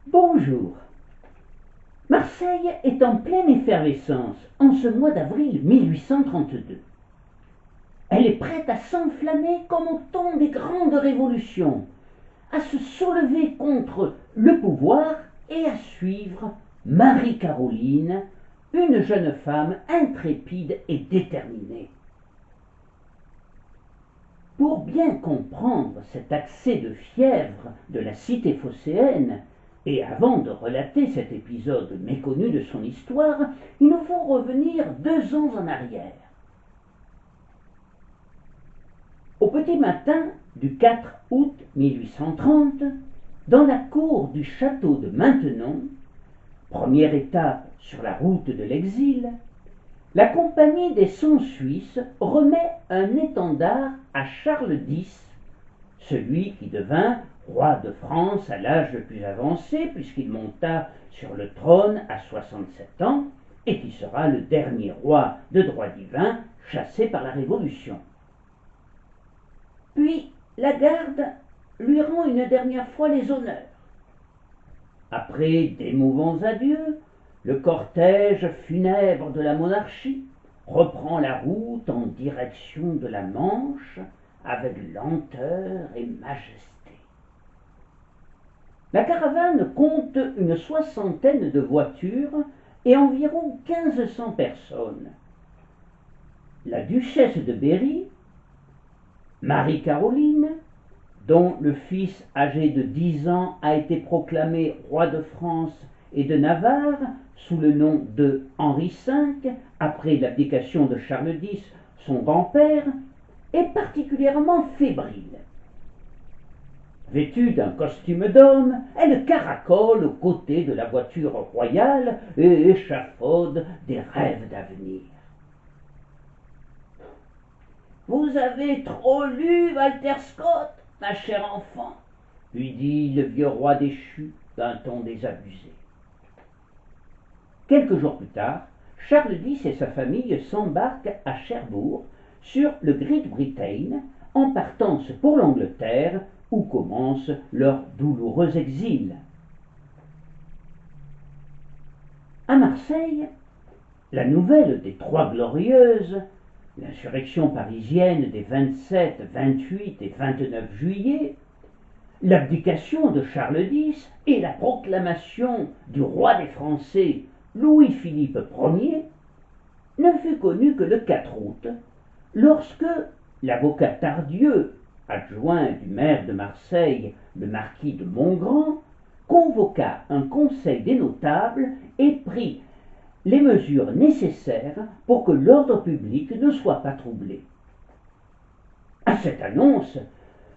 Bonjour. Marseille est en pleine effervescence en ce mois d'avril 1832. Elle est prête à s'enflammer comme au temps des grandes révolutions, à se soulever contre le pouvoir et à suivre Marie-Caroline, une jeune femme intrépide et déterminée. Pour bien comprendre cet accès de fièvre de la cité phocéenne, et avant de relater cet épisode méconnu de son histoire, il nous faut revenir 2 ans en arrière. Au petit matin du 4 août 1830, dans la cour du château de Maintenon, première étape sur la route de l'exil, la compagnie des Cent Suisses remet un étendard à Charles X, celui qui devint roi de France à l'âge le plus avancé, puisqu'il monta sur le trône à 67 ans, et qui sera le dernier roi de droit divin chassé par la Révolution. Puis la garde lui rend une dernière fois les honneurs. Après d'émouvants adieux, le cortège funèbre de la monarchie reprend la route en direction de la Manche avec lenteur et majesté. La caravane compte une 60aine de voitures et environ 1500 personnes. La duchesse de Berry, Marie-Caroline, dont le fils âgé de 10 ans a été proclamé roi de France et de Navarre sous le nom de Henri V, après l'abdication de Charles X, son grand-père, est particulièrement fébrile. Vêtue d'un costume d'homme, elle caracole aux côtés de la voiture royale et échafaude des rêves d'avenir. « Vous avez trop lu Walter Scott, ma chère enfant, lui dit le vieux roi déchu d'un ton désabusé. Quelques jours plus tard, Charles X et sa famille s'embarquent à Cherbourg sur le Great Britain en partance pour l'Angleterre où commence leur douloureux exil. À Marseille, la nouvelle des Trois Glorieuses, l'insurrection parisienne des 27, 28 et 29 juillet, l'abdication de Charles X et la proclamation du roi des Français Louis-Philippe Ier, ne fut connue que le 4 août, lorsque l'avocat Tardieu, adjoint du maire de Marseille, le marquis de Montgrand, convoqua un conseil des notables et prit les mesures nécessaires pour que l'ordre public ne soit pas troublé. À cette annonce,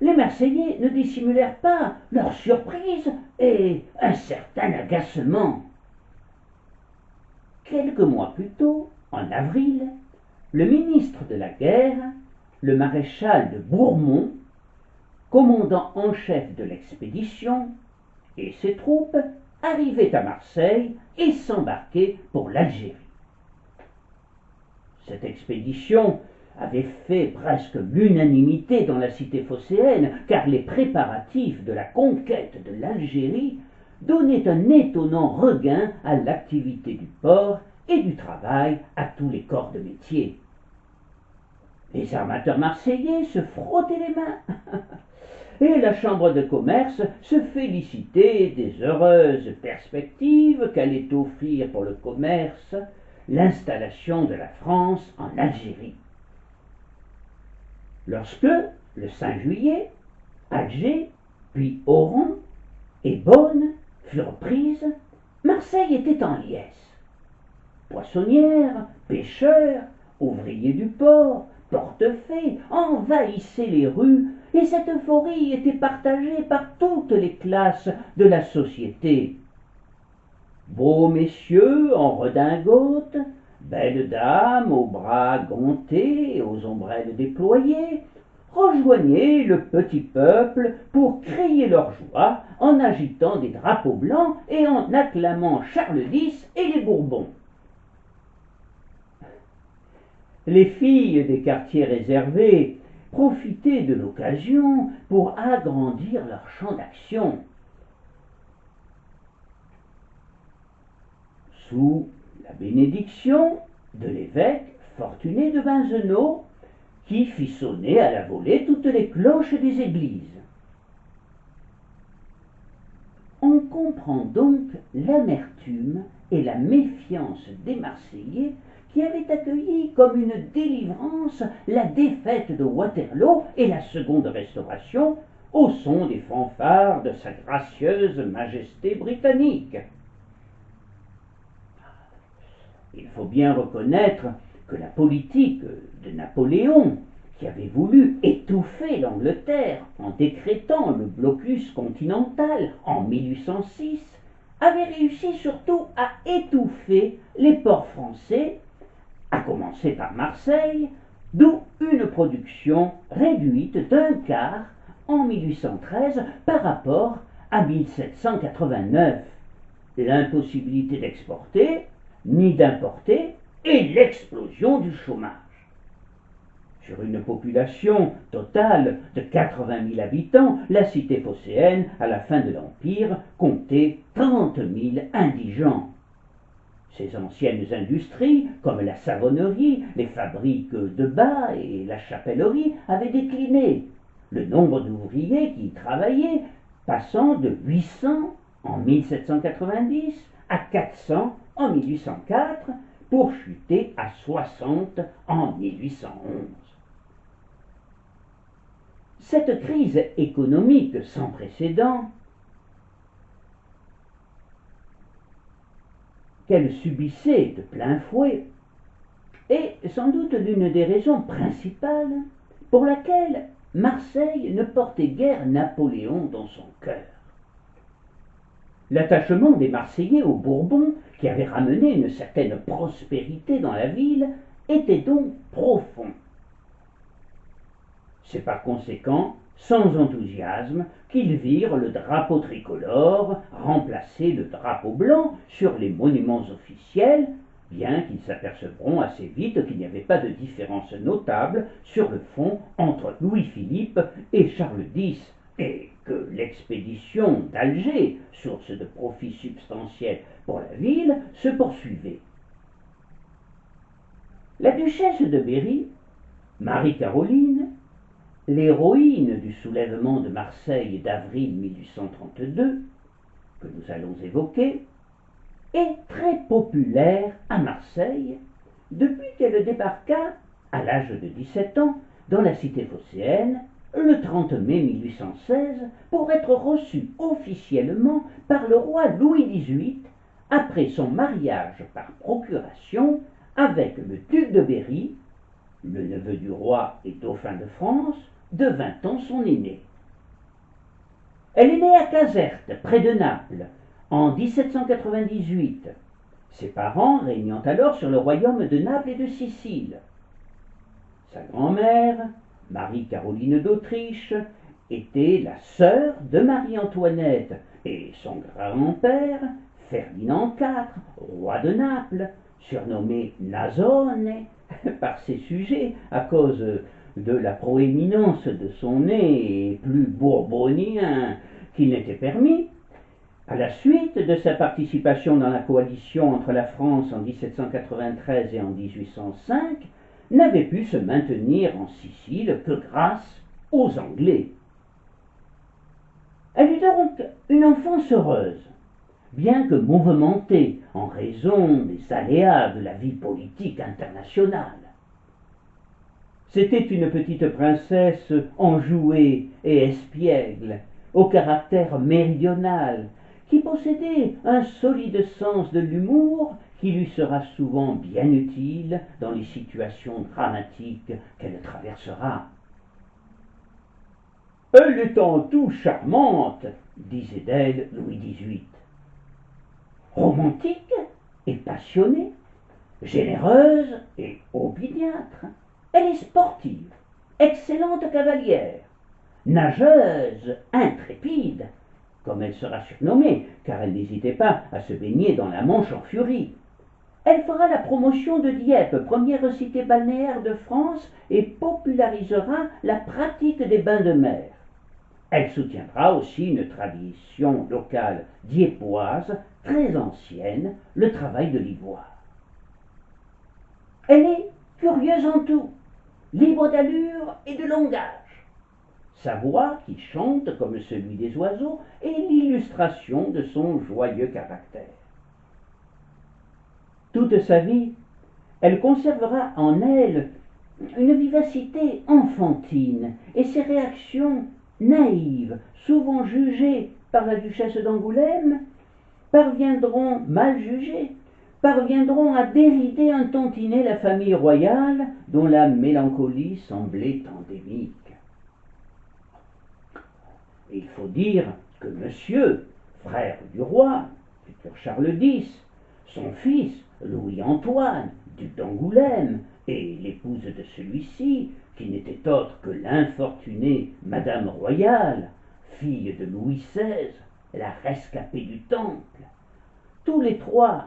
les Marseillais ne dissimulèrent pas leur surprise et un certain agacement. Quelques mois plus tôt, en avril, le ministre de la Guerre, le maréchal de Bourmont, commandant en chef de l'expédition, et ses troupes arrivaient à Marseille et s'embarquaient pour l'Algérie. Cette expédition avait fait presque l'unanimité dans la cité phocéenne, car les préparatifs de la conquête de l'Algérie donnaient un étonnant regain à l'activité du port et du travail à tous les corps de métier. Les armateurs marseillais se frottaient les mains et la chambre de commerce se félicitait des heureuses perspectives qu'allait offrir pour le commerce l'installation de la France en Algérie. Lorsque, le 5 juillet, Alger, puis Oran et Beaune furent prises, Marseille était en liesse. Poissonnières, pêcheurs, ouvriers du port, portefaix envahissaient les rues, et cette euphorie était partagée par toutes les classes de la société. Beaux messieurs en redingote, belles dames aux bras gantés et aux ombrelles déployées, rejoignaient le petit peuple pour crier leur joie en agitant des drapeaux blancs et en acclamant Charles X et les Bourbons. Les filles des quartiers réservés profitaient de l'occasion pour agrandir leur champ d'action. sous la bénédiction de l'évêque Fortuné de Benzenot, qui fit sonner à la volée toutes les cloches des églises. On comprend donc l'amertume et la méfiance des Marseillais qui avaient accueilli comme une délivrance la défaite de Waterloo et la seconde Restauration au son des fanfares de sa gracieuse majesté britannique. Il faut bien reconnaître que la politique de Napoléon, qui avait voulu étouffer l'Angleterre en décrétant le blocus continental en 1806, avait réussi surtout à étouffer les ports français, à commencer par Marseille, d'où une production réduite d'un quart en 1813 par rapport à 1789. L'impossibilité d'exporter, ni d'importer, et l'explosion du chômage. Sur une population totale de 80 000 habitants, la cité phocéenne, à la fin de l'Empire, comptait 30 000 indigents. Ces anciennes industries, comme la savonnerie, les fabriques de bas et la chapellerie, avaient décliné, le nombre d'ouvriers qui y travaillaient passant de 800 en 1790 à 400 en 1804, pour chuter à 60 en 1811. Cette crise économique sans précédent qu'elle subissait de plein fouet est sans doute l'une des raisons principales pour laquelle Marseille ne portait guère Napoléon dans son cœur. L'attachement des Marseillais aux Bourbons, qui avait ramené une certaine prospérité dans la ville, était donc profond. C'est par conséquent sans enthousiasme qu'ils virent le drapeau tricolore remplacer le drapeau blanc sur les monuments officiels, bien qu'ils s'apercevront assez vite qu'il n'y avait pas de différence notable sur le fond entre Louis-Philippe et Charles X, et que l'expédition d'Alger, source de profit substantiel pour la ville, se poursuivait. La duchesse de Berry, Marie-Caroline, l'héroïne du soulèvement de Marseille d'avril 1832, que nous allons évoquer, est très populaire à Marseille depuis qu'elle débarqua, à l'âge de 17 ans, dans la cité phocéenne, le 30 mai 1816, pour être reçue officiellement par le roi Louis XVIII après son mariage par procuration avec le duc de Berry, le neveu du roi et dauphin de France, de 20 ans son aîné. Elle est née à Caserte, près de Naples, en 1798, ses parents régnant alors sur le royaume de Naples et de Sicile. Sa grand-mère, Marie-Caroline d'Autriche, était la sœur de Marie-Antoinette, et son grand-père, Ferdinand IV, roi de Naples, surnommé Nasone par ses sujets à cause de la proéminence de son nez et plus bourbonien qu'il n'était permis, à la suite de sa participation dans la coalition entre la France en 1793 et en 1805, n'avait pu se maintenir en Sicile que grâce aux Anglais. Elle eut donc une enfance heureuse, bien que mouvementée en raison des aléas de la vie politique internationale. C'était une petite princesse enjouée et espiègle, au caractère méridional, qui possédait un solide sens de l'humour qui lui sera souvent bien utile dans les situations dramatiques qu'elle traversera. « Elle est en tout charmante, disait d'elle Louis XVIII. Romantique et passionnée, généreuse et opiniâtre, elle est sportive, excellente cavalière, nageuse, intrépide, comme elle sera surnommée, car elle n'hésitait pas à se baigner dans la Manche en furie. Elle fera la promotion de Dieppe, première cité balnéaire de France, et popularisera la pratique des bains de mer. Elle soutiendra aussi une tradition locale dieppoise très ancienne, le travail de l'ivoire. Elle est curieuse en tout, libre d'allure et de langage. Sa voix, qui chante comme celui des oiseaux, est l'illustration de son joyeux caractère. Toute sa vie, elle conservera en elle une vivacité enfantine et ses réactions naïves, souvent jugées par la duchesse d'Angoulême, mal jugées, parviendront à dérider un tantinet la famille royale dont la mélancolie semblait endémique. Il faut dire que monsieur, frère du roi, futur Charles X, son fils, Louis-Antoine, duc d'Angoulême, et l'épouse de celui-ci, qui n'était autre que l'infortunée Madame Royale, fille de Louis XVI, la rescapée du Temple, tous les trois,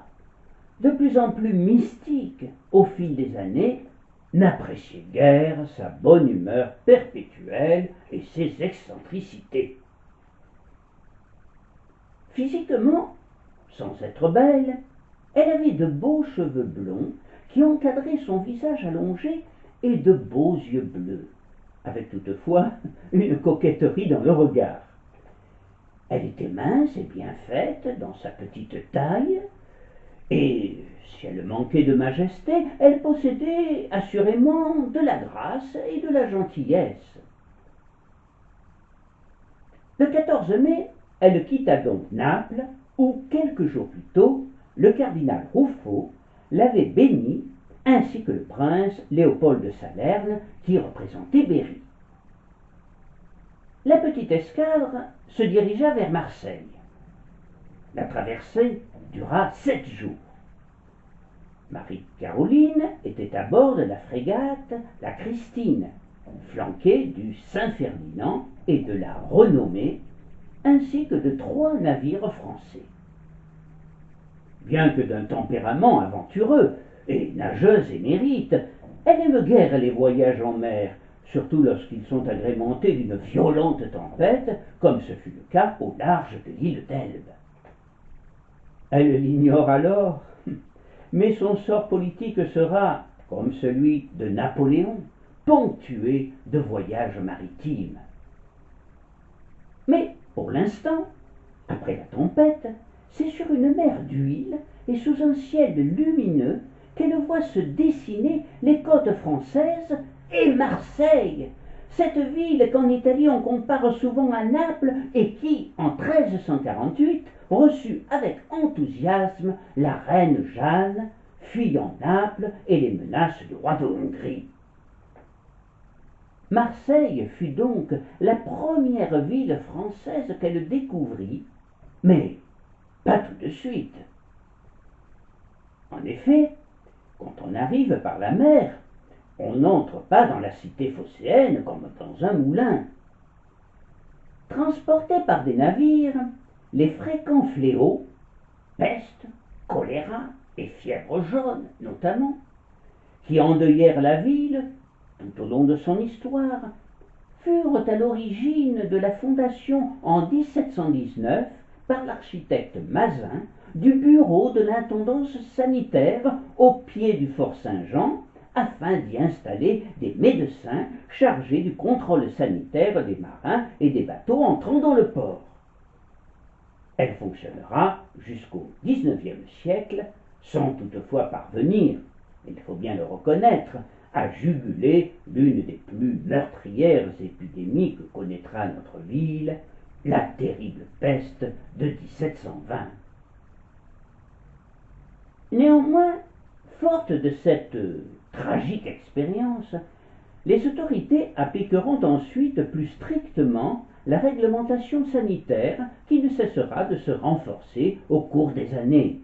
de plus en plus mystiques au fil des années, n'appréciaient guère sa bonne humeur perpétuelle et ses excentricités. Physiquement, sans être belle, elle avait de beaux cheveux blonds qui encadraient son visage allongé et de beaux yeux bleus, avec toutefois une coquetterie dans le regard. Elle était mince et bien faite dans sa petite taille, et si elle manquait de majesté, elle possédait assurément de la grâce et de la gentillesse. Le 14 mai, elle quitta donc Naples, où, quelques jours plus tôt, le cardinal Ruffo l'avait bénie, ainsi que le prince Léopold de Salerne, qui représentait Berry. La petite escadre se dirigea vers Marseille. La traversée dura 7 jours. Marie-Caroline était à bord de la frégate la Christine, flanquée du Saint-Ferdinand et de la Renommée, ainsi que de 3 navires français. Bien que d'un tempérament aventureux et nageuse émérite, elle n'aime guère les voyages en mer, surtout lorsqu'ils sont agrémentés d'une violente tempête, comme ce fut le cas au large de l'île d'Elbe. Elle l'ignore alors, mais son sort politique sera, comme celui de Napoléon, ponctué de voyages maritimes. Mais, pour l'instant, après la tempête, c'est sur une mer d'huile et sous un ciel lumineux qu'elle voit se dessiner les côtes françaises et Marseille, cette ville qu'en Italie on compare souvent à Naples et qui, en 1348, reçut avec enthousiasme la reine Jeanne, fuyant Naples et les menaces du roi de Hongrie. Marseille fut donc la première ville française qu'elle découvrit, mais pas tout de suite. En effet, quand on arrive par la mer, on n'entre pas dans la cité phocéenne comme dans un moulin. Transportés par des navires, les fréquents fléaux, peste, choléra et fièvre jaune notamment, qui endeuillèrent la ville tout au long de son histoire, furent à l'origine de la fondation en 1719 par l'architecte Mazin du bureau de l'intendance sanitaire au pied du fort Saint-Jean, afin d'y installer des médecins chargés du contrôle sanitaire des marins et des bateaux entrant dans le port. Elle fonctionnera jusqu'au XIXe siècle, sans toutefois parvenir, il faut bien le reconnaître, à juguler l'une des plus meurtrières épidémies que connaîtra notre ville, la terrible peste de 1720. Néanmoins, forte de cette tragique expérience, les autorités appliqueront ensuite plus strictement la réglementation sanitaire qui ne cessera de se renforcer au cours des années.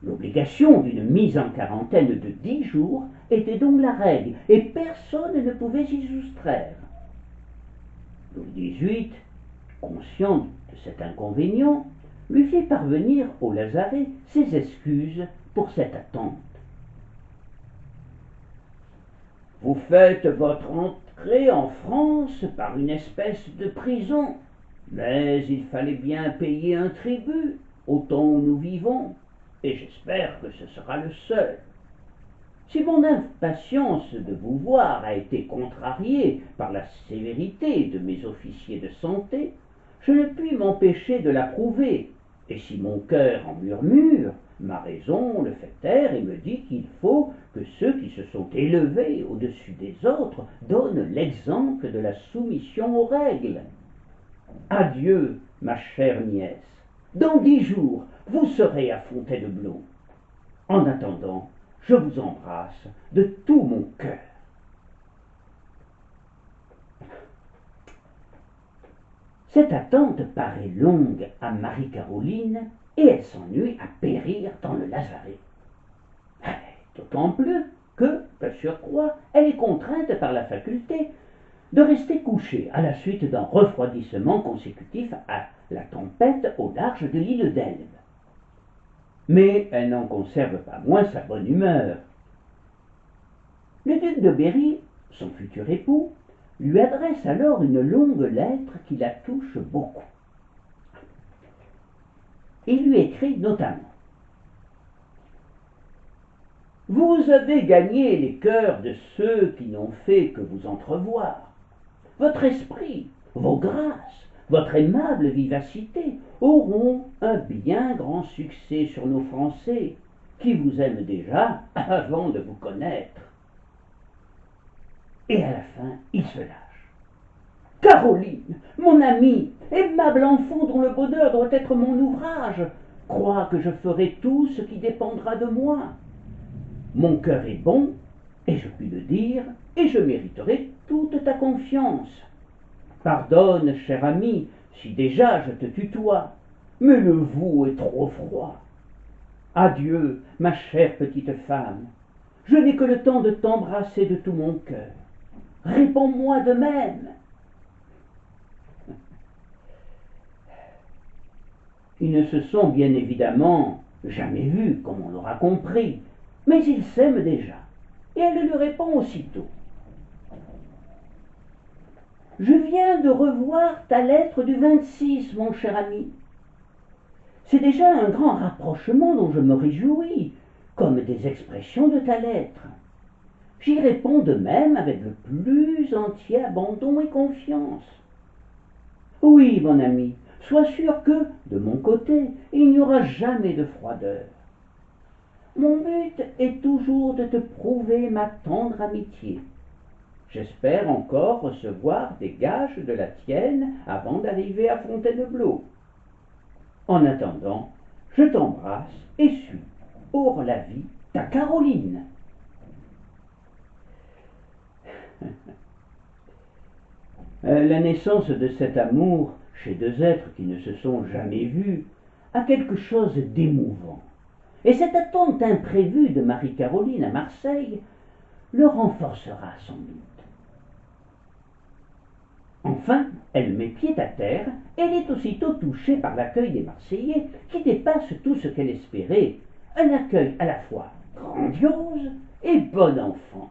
L'obligation d'une mise en quarantaine de 10 jours était donc la règle, et personne ne pouvait s'y soustraire. Louis XVIII, conscient de cet inconvénient, lui fit parvenir au lazaret ses excuses pour cette attente. « Vous faites votre entrer en France par une espèce de prison, mais il fallait bien payer un tribut au temps où nous vivons, et j'espère que ce sera le seul. Si mon impatience de vous voir a été contrariée par la sévérité de mes officiers de santé, je ne puis m'empêcher de l'approuver, et si mon cœur en murmure, ma raison le fait taire et me dit qu'il faut que ceux qui se sont élevés au-dessus des autres donnent l'exemple de la soumission aux règles. Adieu, ma chère nièce. Dans 10 jours, vous serez à Fontainebleau. En attendant, je vous embrasse de tout mon cœur. Cette attente paraît longue à Marie-Caroline et elle s'ennuie à périr dans le lazaret. D'autant plus que, de surcroît, elle est contrainte par la faculté de rester couchée à la suite d'un refroidissement consécutif à la tempête au large de l'île d'Elbe. Mais elle n'en conserve pas moins sa bonne humeur. Le duc de Berry, son futur époux, lui adresse alors une longue lettre qui la touche beaucoup. Il lui écrit notamment: « Vous avez gagné les cœurs de ceux qui n'ont fait que vous entrevoir. Votre esprit, vos grâces, votre aimable vivacité auront un bien grand succès sur nos Français, qui vous aiment déjà avant de vous connaître. » Et à la fin, il se lâche. « Caroline, mon amie, aimable enfant dont le bonheur doit être mon ouvrage, crois que je ferai tout ce qui dépendra de moi. Mon cœur est bon, et je puis le dire, et je mériterai toute ta confiance. Pardonne, cher ami, si déjà je te tutoie, mais le vous est trop froid. Adieu, ma chère petite femme, je n'ai que le temps de t'embrasser de tout mon cœur. Réponds-moi de même. » Ils ne se sont bien évidemment jamais vus, comme on l'aura compris, mais ils s'aiment déjà, et elle lui répond aussitôt: « Je viens de revoir ta lettre du 26, mon cher ami. C'est déjà un grand rapprochement dont je me réjouis, comme des expressions de ta lettre. J'y réponds de même avec le plus entier abandon et confiance. Oui, mon ami, sois sûr que, de mon côté, il n'y aura jamais de froideur. Mon but est toujours de te prouver ma tendre amitié. J'espère encore recevoir des gages de la tienne avant d'arriver à Fontainebleau. En attendant, je t'embrasse et suis, pour la vie, ta Caroline. » La naissance de cet amour chez deux êtres qui ne se sont jamais vus a quelque chose d'émouvant. Et cette attente imprévue de Marie-Caroline à Marseille le renforcera sans doute. Enfin, elle met pied à terre, et elle est aussitôt touchée par l'accueil des Marseillais qui dépasse tout ce qu'elle espérait, un accueil à la fois grandiose et bon enfant.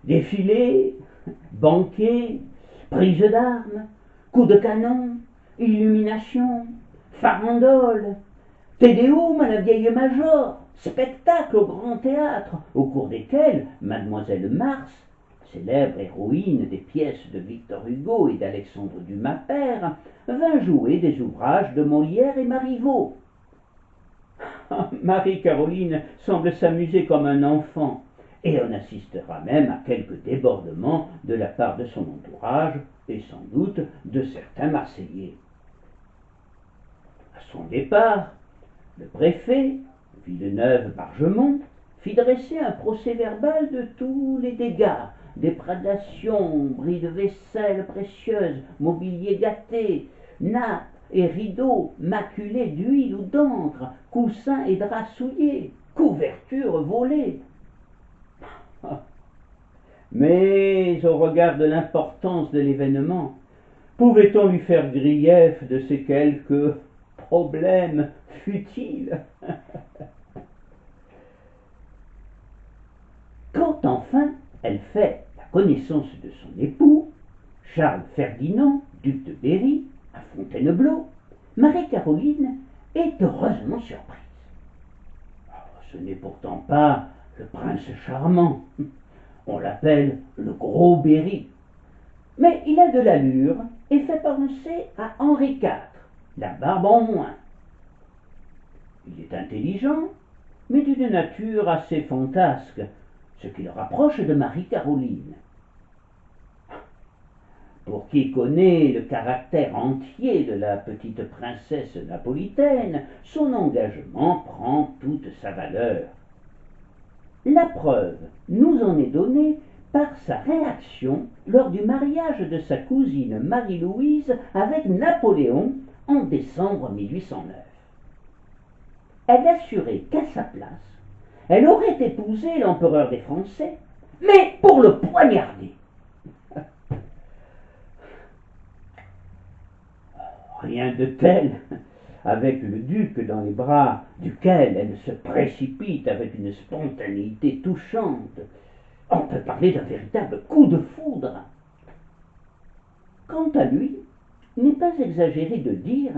Défilés, banquets, prises d'armes, coups de canon, illuminations, farandoles, Tédéum à la vieille major, spectacles au grand théâtre, au cours desquels Mademoiselle Mars, célèbre héroïne des pièces de Victor Hugo et d'Alexandre Dumas père, vint jouer des ouvrages de Molière et Marivaux. Marie-Caroline semble s'amuser comme un enfant, et on assistera même à quelques débordements de la part de son entourage, et sans doute de certains Marseillais. À son départ, le préfet, Villeneuve-Bargemont, fit dresser un procès-verbal de tous les dégâts, déprédations, bris de vaisselle précieuse, mobilier gâté, nappes et rideaux maculés d'huile ou d'encre, coussins et draps souillés, couvertures volées. Mais, au regard de l'importance de l'événement, pouvait-on lui faire grief de ces quelques problèmes futiles? Quand enfin elle fait la connaissance de son époux, Charles Ferdinand, duc de Berry, à Fontainebleau, Marie-Caroline est heureusement surprise. Ce n'est pourtant pas le prince charmant, on l'appelle le gros Berry, mais il a de l'allure et fait penser à Henri IV, la barbe en moins. Il est intelligent, mais d'une nature assez fantasque, ce qui le rapproche de Marie-Caroline. Pour qui connaît le caractère entier de la petite princesse napolitaine, son engagement prend toute sa valeur. La preuve nous en est donnée par sa réaction lors du mariage de sa cousine Marie-Louise avec Napoléon en décembre 1809. Elle assurait qu'à sa place, elle aurait épousé l'empereur des Français, mais pour le poignarder. Rien de tel avec le duc dans les bras duquel elle se précipite avec une spontanéité touchante. On peut parler d'un véritable coup de foudre. Quant à lui, il n'est pas exagéré de dire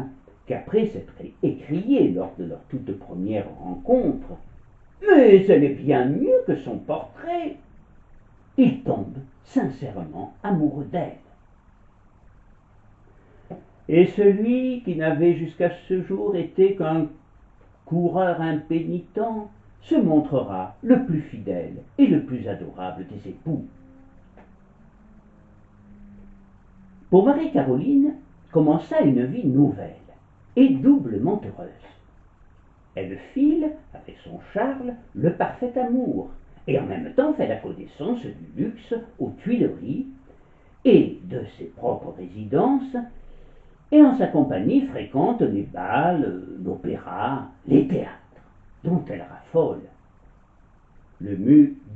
qu'après s'être écrié lors de leur toute première rencontre « Mais elle est bien mieux que son portrait !» il tombe sincèrement amoureux d'elle. Et celui qui n'avait jusqu'à ce jour été qu'un coureur impénitent se montrera le plus fidèle et le plus adorable des époux. Pour Marie-Caroline commença une vie nouvelle et doublement heureuse. Elle file, avec son Charles, le parfait amour, et en même temps fait la connaissance du luxe aux Tuileries et de ses propres résidences, et en sa compagnie fréquente les bals, l'opéra, les théâtres, dont elle raffole. Le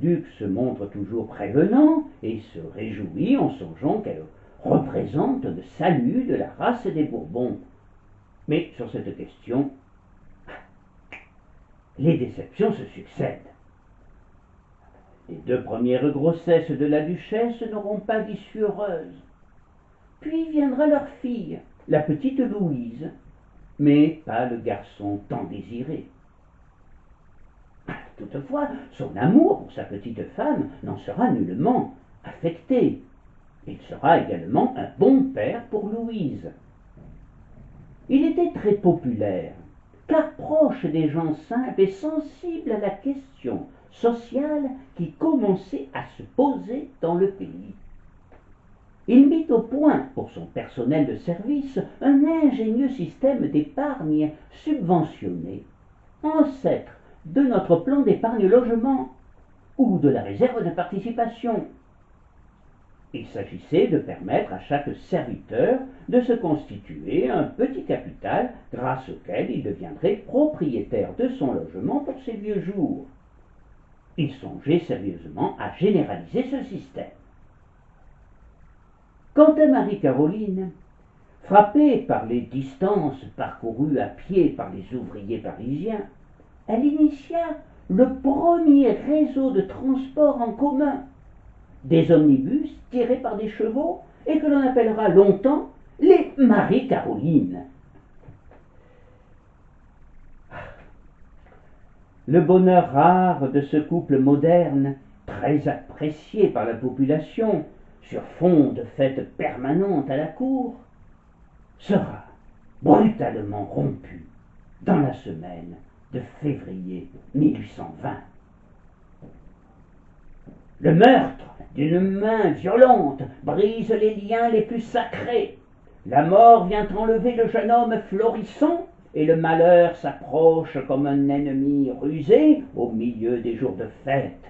duc se montre toujours prévenant et se réjouit en songeant qu'elle représente le salut de la race des Bourbons. Mais sur cette question, les déceptions se succèdent. Les 2 premières grossesses de la duchesse n'auront pas d'issue heureuse. Puis viendra leur fille, la petite Louise, mais pas le garçon tant désiré. Toutefois, son amour pour sa petite femme n'en sera nullement affecté. Il sera également un bon père pour Louise. Il était très populaire, car proche des gens simples et sensible à la question sociale qui commençait à se poser dans le pays. Il mit au point, pour son personnel de service, un ingénieux système d'épargne subventionné, ancêtre de notre plan d'épargne logement ou de la réserve de participation. Il s'agissait de permettre à chaque serviteur de se constituer un petit capital grâce auquel il deviendrait propriétaire de son logement pour ses vieux jours. Il songeait sérieusement à généraliser ce système. Quant à Marie-Caroline, frappée par les distances parcourues à pied par les ouvriers parisiens, elle initia le premier réseau de transport en commun, des omnibus tirés par des chevaux et que l'on appellera longtemps les Marie-Caroline. Le bonheur rare de ce couple moderne, très apprécié par la population, sur fond de fêtes permanentes à la cour, sera brutalement rompu dans la semaine de février 1820. Le meurtre d'une main violente brise les liens les plus sacrés. La mort vient enlever le jeune homme florissant et le malheur s'approche comme un ennemi rusé au milieu des jours de fête,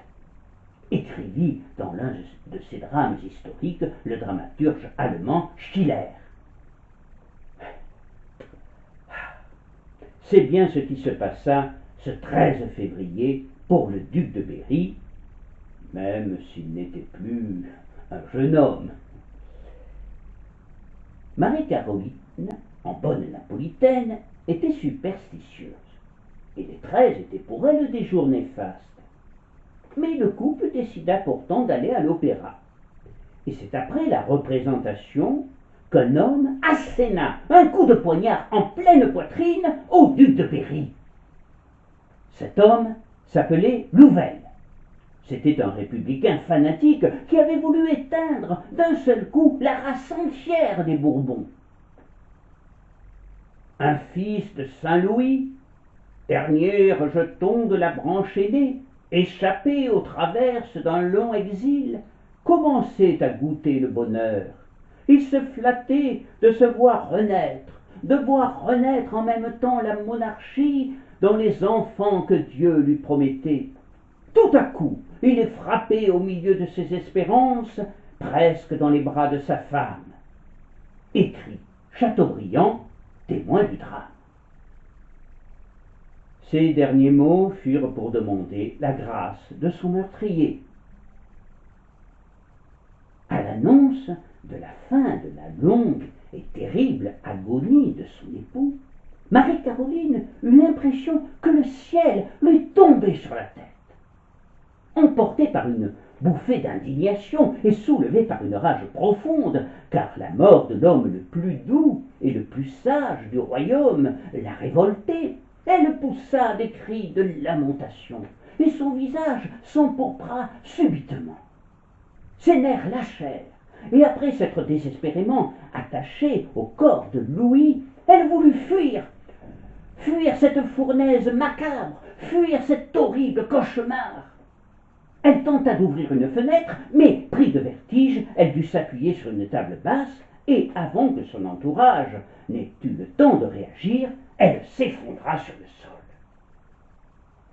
écrivit dans l'un de ses drames historiques le dramaturge allemand Schiller. C'est bien ce qui se passa ce 13 février pour le duc de Berry, même s'il n'était plus un jeune homme. Marie-Caroline, en bonne napolitaine, était superstitieuse, et les 13 étaient pour elle des jours néfastes. Mais le couple décida pourtant d'aller à l'opéra, Et c'est après la représentation qu'un homme asséna un coup de poignard en pleine poitrine au duc de Berry. Cet homme s'appelait Louvel. C'était un républicain fanatique qui avait voulu éteindre d'un seul coup la race entière des Bourbons. Un fils de Saint-Louis, dernier rejeton de la branche aînée, échappé aux traverses d'un long exil, commençait à goûter le bonheur. Il se flattait de se voir renaître en même temps la monarchie dont les enfants que Dieu lui promettait. Tout à coup, il est frappé au milieu de ses espérances, presque dans les bras de sa femme. Écrit Chateaubriand, témoin du drame. Ces derniers mots furent pour demander la grâce de son meurtrier. À l'annonce de la fin de la longue et terrible agonie de son époux, Marie-Caroline eut l'impression que le ciel lui tombait sur la tête. Emportée par une bouffée d'indignation et soulevée par une rage profonde, car la mort de l'homme le plus doux et le plus sage du royaume la révoltait, elle poussa des cris de lamentation, et son visage s'empourpra subitement. Ses nerfs lâchèrent, et après s'être désespérément attachée au corps de Louis, elle voulut fuir cette fournaise macabre, fuir cet horrible cauchemar. Elle tenta d'ouvrir une fenêtre, mais, pris de vertige, elle dut s'appuyer sur une table basse, et avant que son entourage n'ait eu le temps de réagir, elle s'effondra sur le sol.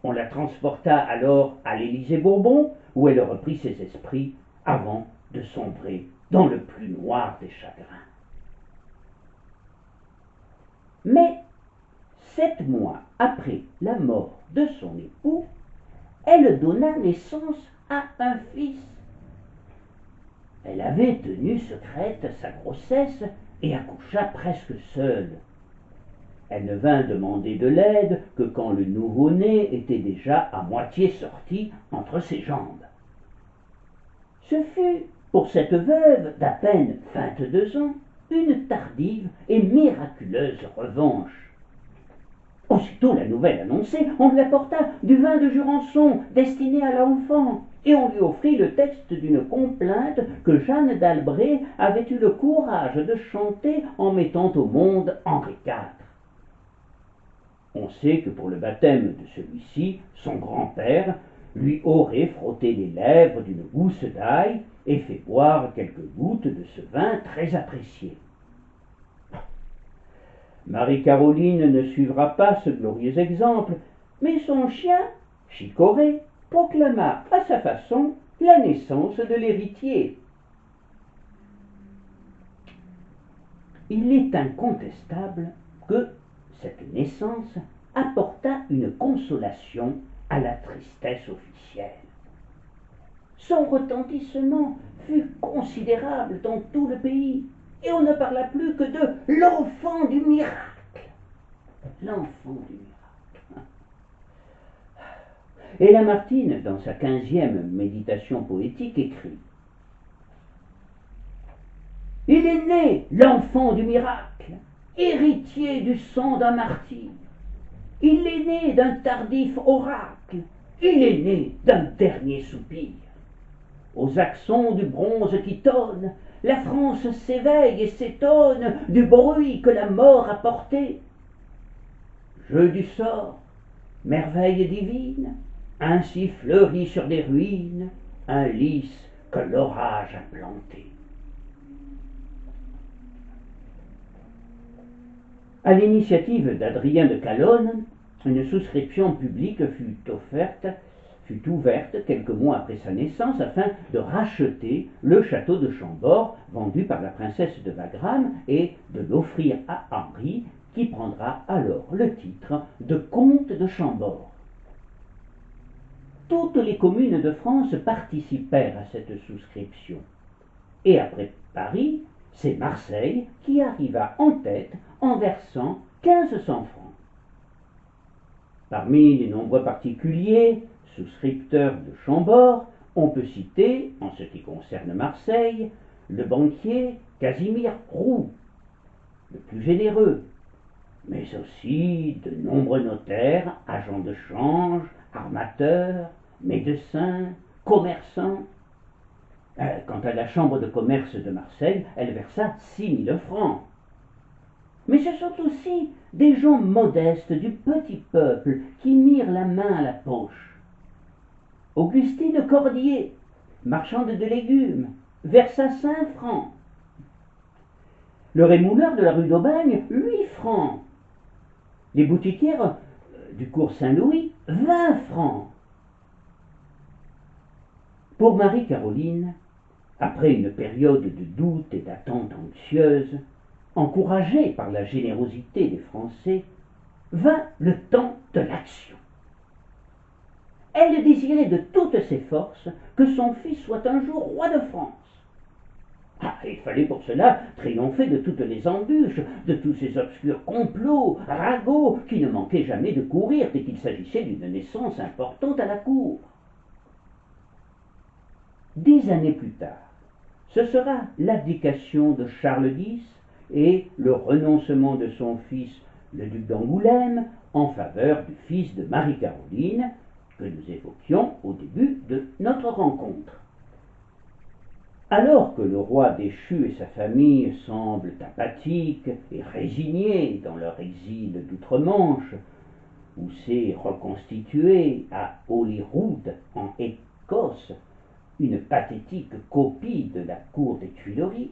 On la transporta alors à l'Élysée-Bourbon, où elle reprit ses esprits avant de sombrer dans le plus noir des chagrins. Mais 7 mois après la mort de son époux, elle donna naissance à un fils. Elle avait tenu secrète sa grossesse et accoucha presque seule. Elle ne vint demander de l'aide que quand le nouveau-né était déjà à moitié sorti entre ses jambes. Ce fut, pour cette veuve d'à peine 22 ans, une tardive et miraculeuse revanche. Aussitôt la nouvelle annoncée, on lui apporta du vin de Jurançon destiné à l'enfant, et on lui offrit le texte d'une complainte que Jeanne d'Albret avait eu le courage de chanter en mettant au monde Henri IV. On sait que pour le baptême de celui-ci, son grand-père lui aurait frotté les lèvres d'une gousse d'ail et fait boire quelques gouttes de ce vin très apprécié. Marie-Caroline ne suivra pas ce glorieux exemple, mais son chien, Chicorée, proclama à sa façon la naissance de l'héritier. Il est incontestable que cette naissance apporta une consolation à la tristesse officielle. Son retentissement fut considérable dans tout le pays, et on ne parla plus que de l'enfant du miracle. L'enfant du miracle. Et Lamartine, dans sa 15e méditation poétique, écrit: Il est né l'enfant du miracle, héritier du sang d'un martyr. Il est né d'un tardif oracle, il est né d'un dernier soupir. Aux accents du bronze qui tonne, la France s'éveille et s'étonne du bruit que la mort a porté. Jeu du sort, merveille divine, ainsi fleurit sur des ruines un lys que l'orage a planté. À l'initiative d'Adrien de Calonne, une souscription publique fut ouverte quelques mois après sa naissance afin de racheter le château de Chambord vendu par la princesse de Wagram et de l'offrir à Henri, qui prendra alors le titre de comte de Chambord. Toutes les communes de France participèrent à cette souscription. Et après Paris, c'est Marseille qui arriva en tête en versant 1500 francs. Parmi les nombreux particuliers souscripteurs de Chambord, on peut citer, en ce qui concerne Marseille, le banquier Casimir Roux, le plus généreux, mais aussi de nombreux notaires, agents de change, armateurs, médecins, commerçants. Quant à la chambre de commerce de Marseille, elle versa 6 000 francs. Mais ce sont aussi des gens modestes du petit peuple qui mirent la main à la poche. Augustine Cordier, marchande de légumes, versa 5 francs. Le rémouleur de la rue d'Aubagne, 8 francs. Les boutiquières du cours Saint-Louis, 20 francs. Pour Marie-Caroline, après une période de doute et d'attente anxieuse, encouragée par la générosité des Français, vint le temps de l'action. Elle désirait de toutes ses forces que son fils soit un jour roi de France. Il fallait pour cela triompher de toutes les embûches, de tous ces obscurs complots, ragots, qui ne manquaient jamais de courir dès qu'il s'agissait d'une naissance importante à la cour. 10 années plus tard, ce sera l'abdication de Charles X et le renoncement de son fils, le duc d'Angoulême, en faveur du fils de Marie-Caroline, que nous évoquions au début de notre rencontre. Alors que le roi déchu et sa famille semblent apathiques et résignés dans leur exil d'outre-Manche, où s'est reconstitué à Holyrood, en Écosse, une pathétique copie de la cour des Tuileries,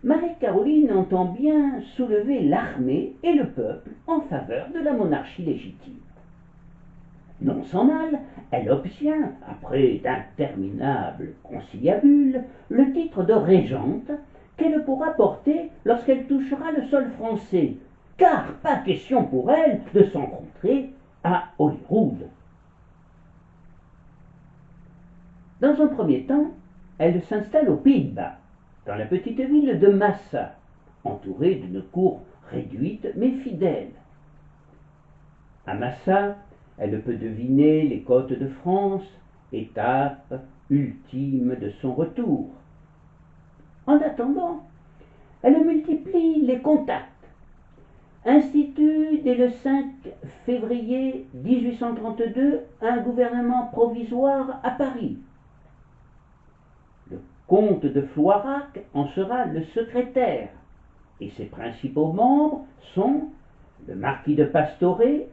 Marie-Caroline entend bien soulever l'armée et le peuple en faveur de la monarchie légitime. Non sans mal, elle obtient, après d'interminables conciliabules, le titre de régente qu'elle pourra porter lorsqu'elle touchera le sol français, car pas question pour elle de s'encontrer à Holyrood. Dans un premier temps, elle s'installe aux Pays-Bas, dans la petite ville de Massa, entourée d'une cour réduite mais fidèle. À Massa, elle peut deviner les côtes de France, étape ultime de son retour. En attendant, elle multiplie les contacts, institue dès le 5 février 1832 un gouvernement provisoire à Paris. Le comte de Floirac en sera le secrétaire, et ses principaux membres sont le marquis de Pastoret,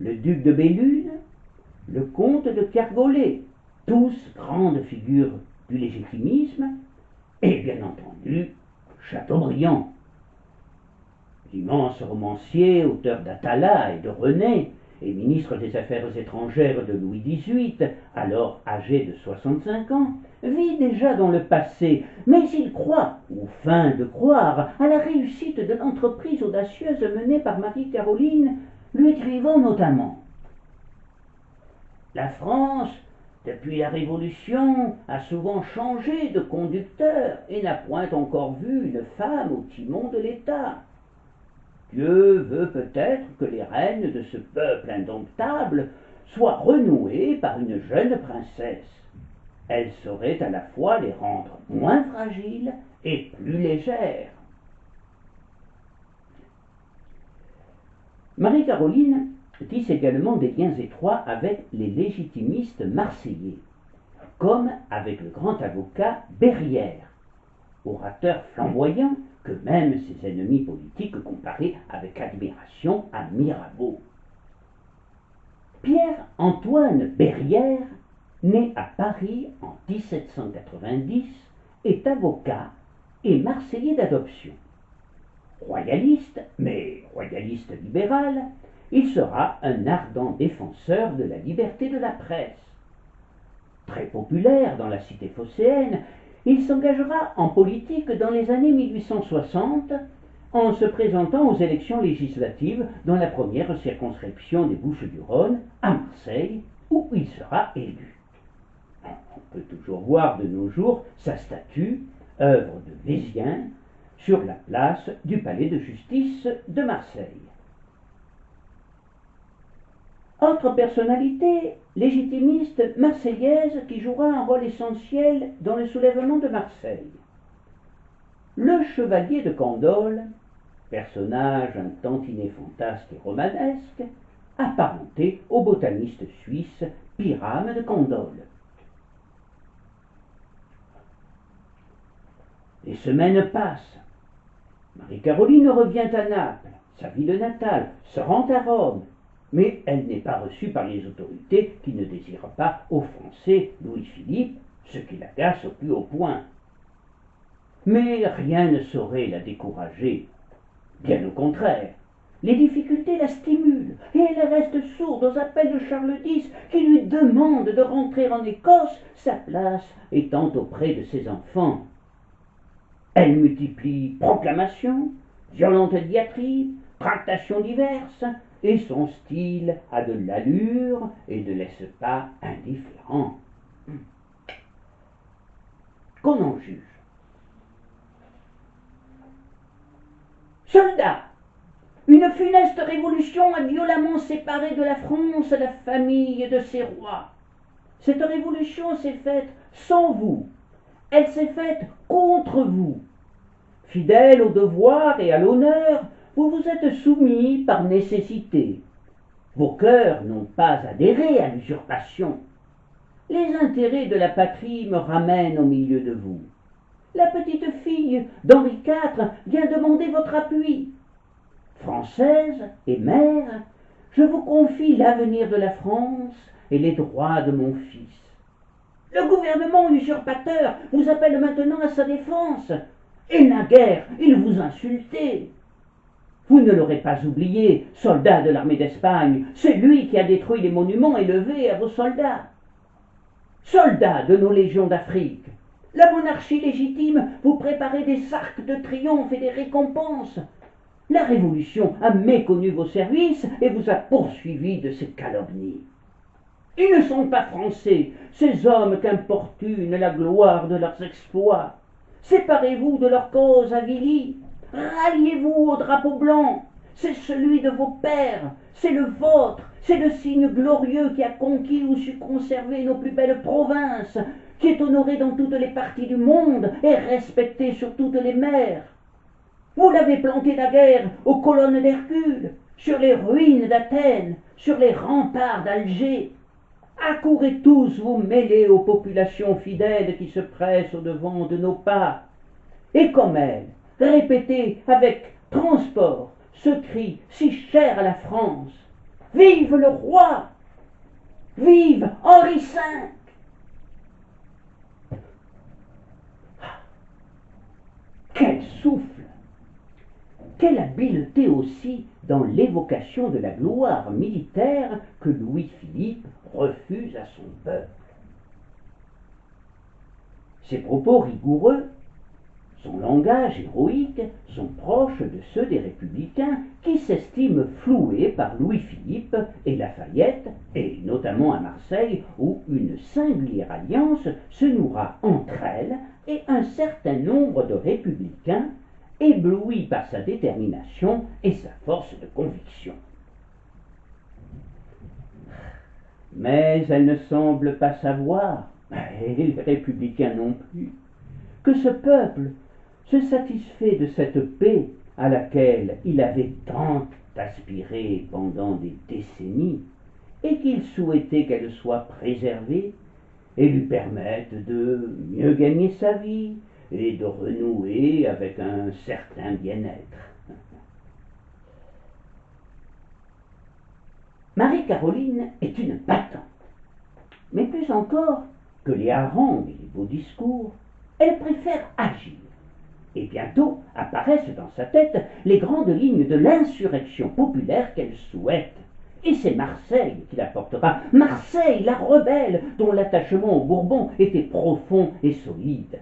le duc de Bellune, le comte de Kergolay, tous grandes figures du légitimisme, et bien entendu Chateaubriand. L'immense romancier, auteur d'Atala et de René, et ministre des Affaires étrangères de Louis XVIII, alors âgé de 65 ans, vit déjà dans le passé, mais il croit, ou feint de croire, à la réussite de l'entreprise audacieuse menée par Marie-Caroline, lui écrivant notamment « La France, depuis la Révolution, a souvent changé de conducteur et n'a point encore vu une femme au timon de l'État. Dieu veut peut-être que les rênes de ce peuple indomptable soient renouées par une jeune princesse. Elle saurait à la fois les rendre moins fragiles et plus légères. » Marie-Caroline tisse également des liens étroits avec les légitimistes marseillais, comme avec le grand avocat Berrière, orateur flamboyant que même ses ennemis politiques comparaient avec admiration à Mirabeau. Pierre-Antoine Berrière, né à Paris en 1790, est avocat et marseillais d'adoption. Royaliste, mais royaliste libéral, il sera un ardent défenseur de la liberté de la presse. Très populaire dans la cité phocéenne, il s'engagera en politique dans les années 1860 en se présentant aux élections législatives dans la première circonscription des Bouches-du-Rhône, à Marseille, où il sera élu. On peut toujours voir de nos jours sa statue, œuvre de Vésien, sur la place du palais de justice de Marseille. Autre personnalité légitimiste marseillaise qui jouera un rôle essentiel dans le soulèvement de Marseille. le chevalier de Candolle, personnage un tantinet fantasque et romanesque, apparenté au botaniste suisse Pyrame de Candolle. Les semaines passent. Marie-Caroline revient à Naples, sa ville natale, se rend à Rome, mais elle n'est pas reçue par les autorités qui ne désirent pas offenser Louis-Philippe, ce qui l'agace au plus haut point. Mais rien ne saurait la décourager. Bien au contraire, les difficultés la stimulent et elle reste sourde aux appels de Charles X qui lui demande de rentrer en Écosse, sa place étant auprès de ses enfants. Elle multiplie proclamations, violentes diatribes, tractations diverses, et son style a de l'allure et ne laisse pas indifférent. Qu'on en juge. Soldats, une funeste révolution a violemment séparé de la France la famille de ses rois. Cette révolution s'est faite sans vous. Elle s'est faite contre vous. Fidèles au devoir et à l'honneur, vous vous êtes soumis par nécessité. Vos cœurs n'ont pas adhéré à l'usurpation. Les intérêts de la patrie me ramènent au milieu de vous. La petite fille d'Henri IV vient demander votre appui. Française et mère, je vous confie l'avenir de la France et les droits de mon fils. Le gouvernement usurpateur vous appelle maintenant à sa défense, et naguère il vous insultait. Vous ne l'aurez pas oublié, soldat de l'armée d'Espagne, c'est lui qui a détruit les monuments élevés à vos soldats. Soldats de nos légions d'Afrique, la monarchie légitime vous préparait des arcs de triomphe et des récompenses. La Révolution a méconnu vos services et vous a poursuivi de ses calomnies. Ils ne sont pas français, ces hommes qu'importune la gloire de leurs exploits. Séparez-vous de leur cause avilie, ralliez-vous au drapeau blanc, c'est celui de vos pères, c'est le vôtre, c'est le signe glorieux qui a conquis ou su conserver nos plus belles provinces, qui est honoré dans toutes les parties du monde et respecté sur toutes les mers. Vous l'avez planté naguère aux colonnes d'Hercule, sur les ruines d'Athènes, sur les remparts d'Alger. Accourez tous vous mêler aux populations fidèles qui se pressent au-devant de nos pas. Et comme elles, répétez avec transport ce cri si cher à la France. Vive le roi! Vive Henri V! Quel souffle! Quelle habileté aussi dans l'évocation de la gloire militaire que Louis-Philippe refuse à son peuple. Ses propos rigoureux, son langage héroïque sont proches de ceux des républicains qui s'estiment floués par Louis-Philippe et Lafayette, et notamment à Marseille où une singulière alliance se nouera entre elles et un certain nombre de républicains éblouis par sa détermination et sa force de conviction. Mais elle ne semble pas savoir, et les républicains non plus, que ce peuple se satisfait de cette paix à laquelle il avait tant aspiré pendant des décennies, et qu'il souhaitait qu'elle soit préservée et lui permette de mieux gagner sa vie et de renouer avec un certain bien-être. Marie-Caroline est une battante, mais plus encore que les harangues et les beaux discours, elle préfère agir. Et bientôt apparaissent dans sa tête les grandes lignes de l'insurrection populaire qu'elle souhaite. Et c'est Marseille qui la portera. Marseille, la rebelle, dont l'attachement aux Bourbons était profond et solide.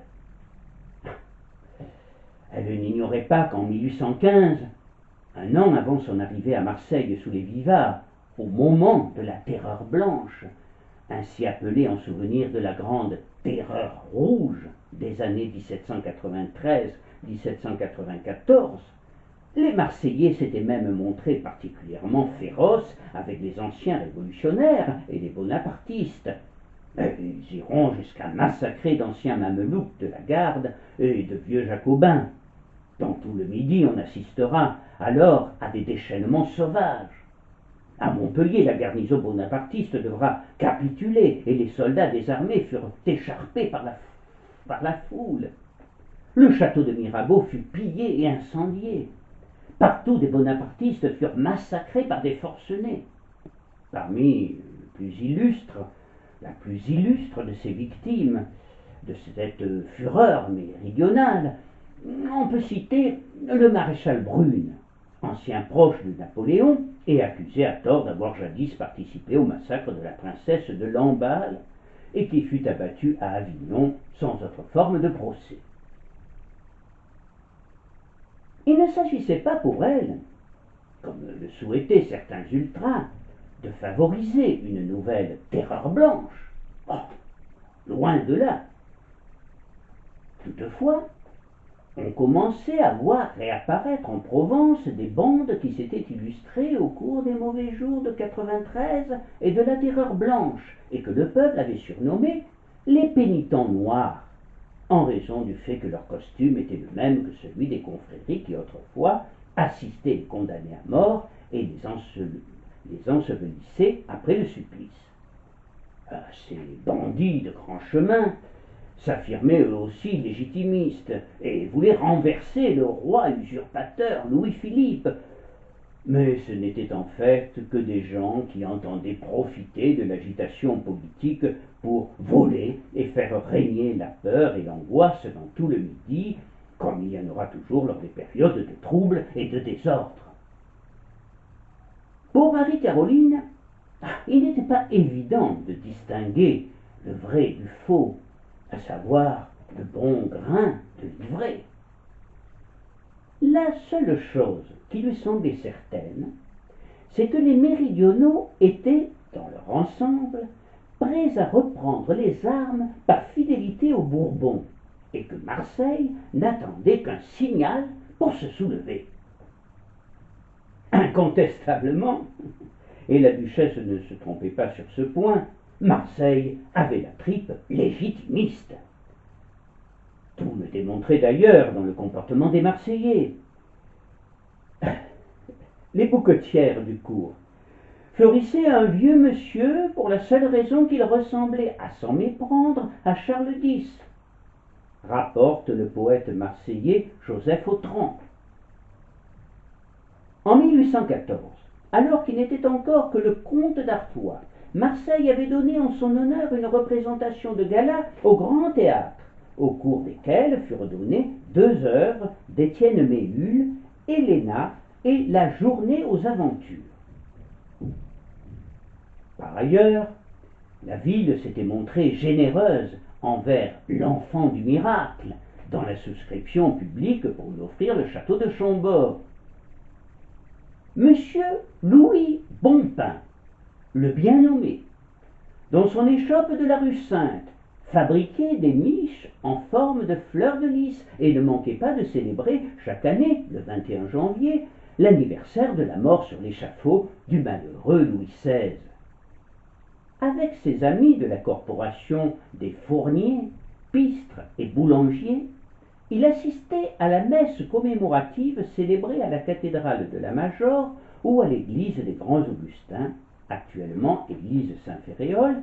Elle n'ignorait pas qu'en 1815, un an avant son arrivée à Marseille sous les Vivats, au moment de la Terreur blanche, ainsi appelée en souvenir de la grande Terreur rouge des années 1793-1794, les Marseillais s'étaient même montrés particulièrement féroces avec les anciens révolutionnaires et les bonapartistes. Ils iront jusqu'à massacrer d'anciens mamelouks de la garde et de vieux jacobins. Dans tout le Midi, on assistera alors à des déchaînements sauvages. À Montpellier, la garnison bonapartiste devra capituler et les soldats désarmés furent écharpés par la foule. Le château de Mirabeau fut pillé et incendié. Partout, des bonapartistes furent massacrés par des forcenés. Parmi la plus illustre de ces victimes, de cette fureur méridionale, on peut citer le maréchal Brune, ancien proche de Napoléon et accusé à tort d'avoir jadis participé au massacre de la princesse de Lamballe et qui fut abattu à Avignon sans autre forme de procès. Il ne s'agissait pas pour elle, comme le souhaitaient certains ultras, de favoriser une nouvelle terreur blanche. Oh, loin de là. Toutefois, on commençait à voir réapparaître en Provence des bandes qui s'étaient illustrées au cours des mauvais jours de 93 et de la terreur blanche, et que le peuple avait surnommé les pénitents noirs, en raison du fait que leur costume était le même que celui des confréries qui autrefois assistaient les condamnés à mort et les ensevelissaient après le supplice. Ces bandits de grand chemin s'affirmaient eux aussi légitimistes et voulaient renverser le roi usurpateur Louis-Philippe. Mais ce n'étaient en fait que des gens qui entendaient profiter de l'agitation politique pour voler et faire régner la peur et l'angoisse dans tout le Midi, comme il y en aura toujours lors des périodes de troubles et de désordre. Pour Marie-Caroline, il n'était pas évident de distinguer le vrai du faux, à savoir le bon grain de l'ivraie. La seule chose qui lui semblait certaine, c'est que les méridionaux étaient, dans leur ensemble, prêts à reprendre les armes par fidélité aux Bourbons, et que Marseille n'attendait qu'un signal pour se soulever. Incontestablement, et la duchesse ne se trompait pas sur ce point, Marseille avait la tripe légitimiste. Tout le démontrait d'ailleurs dans le comportement des Marseillais. Les bouquetières du cours fleurissaient un vieux monsieur pour la seule raison qu'il ressemblait à s'en méprendre à Charles X, rapporte le poète marseillais Joseph Autran. En 1814, alors qu'il n'était encore que le comte d'Artois, Marseille avait donné en son honneur une représentation de gala au Grand Théâtre, au cours desquelles furent données 2 œuvres d'Étienne Méhul, Héléna et La Journée aux Aventures. Par ailleurs, la ville s'était montrée généreuse envers l'enfant du miracle dans la souscription publique pour lui offrir le château de Chambord. Monsieur Louis Bonpin, le bien nommé, dans son échoppe de la rue Sainte, fabriquait des miches en forme de fleurs de lys et ne manquait pas de célébrer chaque année, le 21 janvier, l'anniversaire de la mort sur l'échafaud du malheureux Louis XVI. Avec ses amis de la corporation des fourniers, pistres et boulangers, il assistait à la messe commémorative célébrée à la cathédrale de la Major ou à l'église des Grands Augustins, actuellement église Saint-Féréol,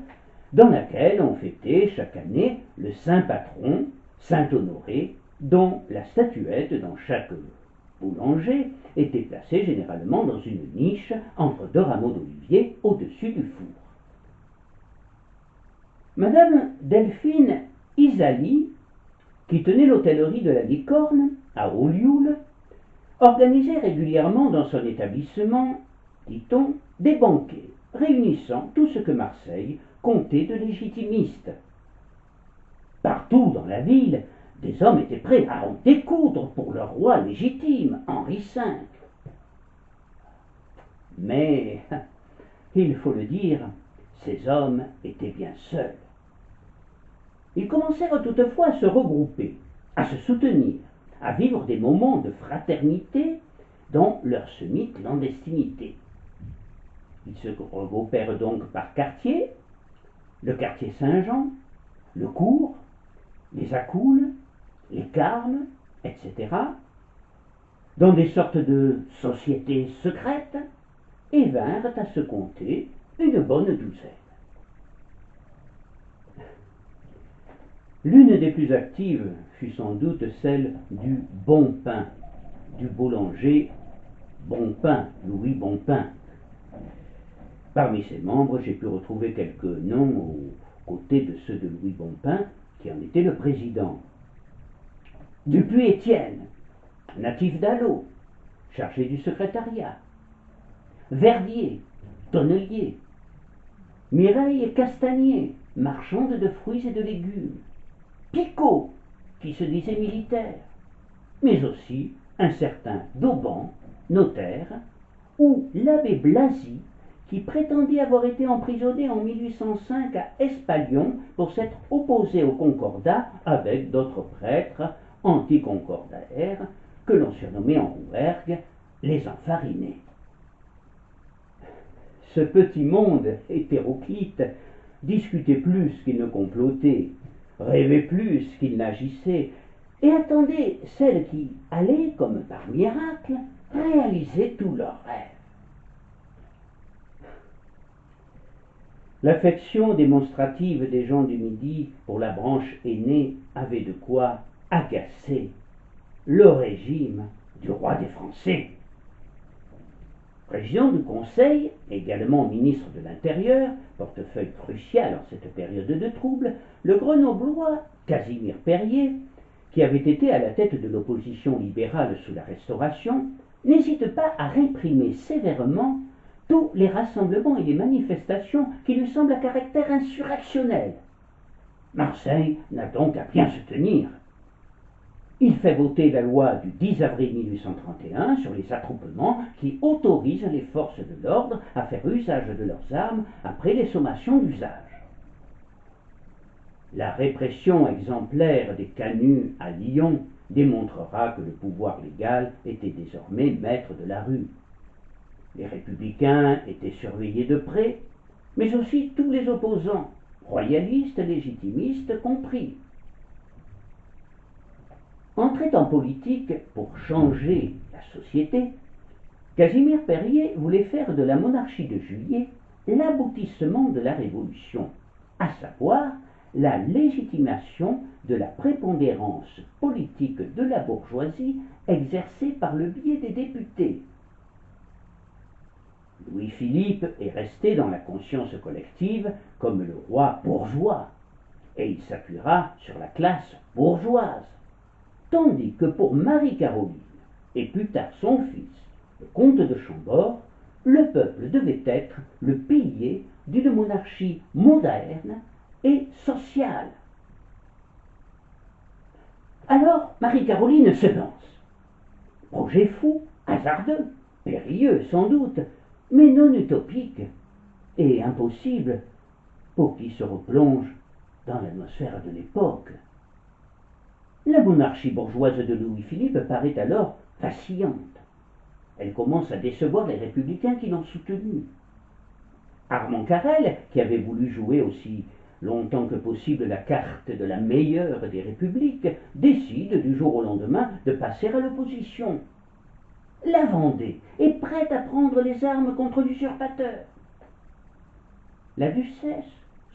dans laquelle on fêtait chaque année le saint patron, Saint Honoré, dont la statuette dans chaque boulanger était placée généralement dans une niche entre 2 rameaux d'olivier au-dessus du four. Madame Delphine Isali, qui tenait l'hôtellerie de la Licorne, à Olioul, organisait régulièrement dans son établissement, dit-on, des banquets, réunissant tout ce que Marseille comptait de légitimistes. Partout dans la ville, des hommes étaient prêts à en découdre pour leur roi légitime, Henri V. Mais, il faut le dire, ces hommes étaient bien seuls. Ils commencèrent toutefois à se regrouper, à se soutenir, à vivre des moments de fraternité dans leur semi-clandestinité. Ils se regroupèrent donc par quartier, le quartier Saint-Jean, le Cours, les Accoules, les Carmes, etc., dans des sortes de sociétés secrètes, et vinrent à se compter une bonne douzaine. L'une des plus actives fut sans doute celle du Bon Pain, du boulanger Bonpin, Louis Bonpin. Parmi ses membres, j'ai pu retrouver quelques noms aux côtés de ceux de Louis Bonpin, qui en était le président. Dupuy-Étienne, natif d'Allot, chargé du secrétariat. Verdier, tonnelier. Mireille Castagnier, marchande de fruits et de légumes. Picot, qui se disait militaire. Mais aussi un certain Dauban, notaire, ou l'abbé Blazy, qui prétendait avoir été emprisonné en 1805 à Espalion pour s'être opposé au concordat avec d'autres prêtres anticoncordaires que l'on surnommait en Rouergue les enfarinés. Ce petit monde hétéroclite discutait plus qu'il ne complotait, rêvait plus qu'il n'agissait, et attendait celle qui allait, comme par miracle, réaliser tous leurs rêves. L'affection démonstrative des gens du Midi pour la branche aînée avait de quoi agacer le régime du roi des Français. Président du Conseil, également ministre de l'Intérieur, portefeuille crucial en cette période de trouble, le grenoblois Casimir Perier, qui avait été à la tête de l'opposition libérale sous la Restauration, n'hésite pas à réprimer sévèrement tous les rassemblements et les manifestations qui lui semblent à caractère insurrectionnel. Marseille n'a donc à bien se tenir. Il fait voter la loi du 10 avril 1831 sur les attroupements qui autorise les forces de l'ordre à faire usage de leurs armes après les sommations d'usage. La répression exemplaire des canuts à Lyon démontrera que le pouvoir légal était désormais maître de la rue. Les républicains étaient surveillés de près, mais aussi tous les opposants, royalistes, légitimistes compris. Entré en politique pour changer la société, Casimir Perier voulait faire de la monarchie de Juillet l'aboutissement de la Révolution, à savoir la légitimation de la prépondérance politique de la bourgeoisie exercée par le biais des députés. Louis-Philippe est resté dans la conscience collective comme le roi bourgeois, et il s'appuiera sur la classe bourgeoise, tandis que pour Marie-Caroline, et plus tard son fils, le comte de Chambord, le peuple devait être le pilier d'une monarchie moderne et sociale. Alors Marie-Caroline se lance. Projet fou, hasardeux, périlleux sans doute, mais non utopique et impossible pour qui se replonge dans l'atmosphère de l'époque. La monarchie bourgeoise de Louis-Philippe paraît alors vacillante. Elle commence à décevoir les républicains qui l'ont soutenue. Armand Carrel, qui avait voulu jouer aussi longtemps que possible la carte de la meilleure des républiques, décide du jour au lendemain de passer à l'opposition. La Vendée est prête à prendre les armes contre l'usurpateur. La duchesse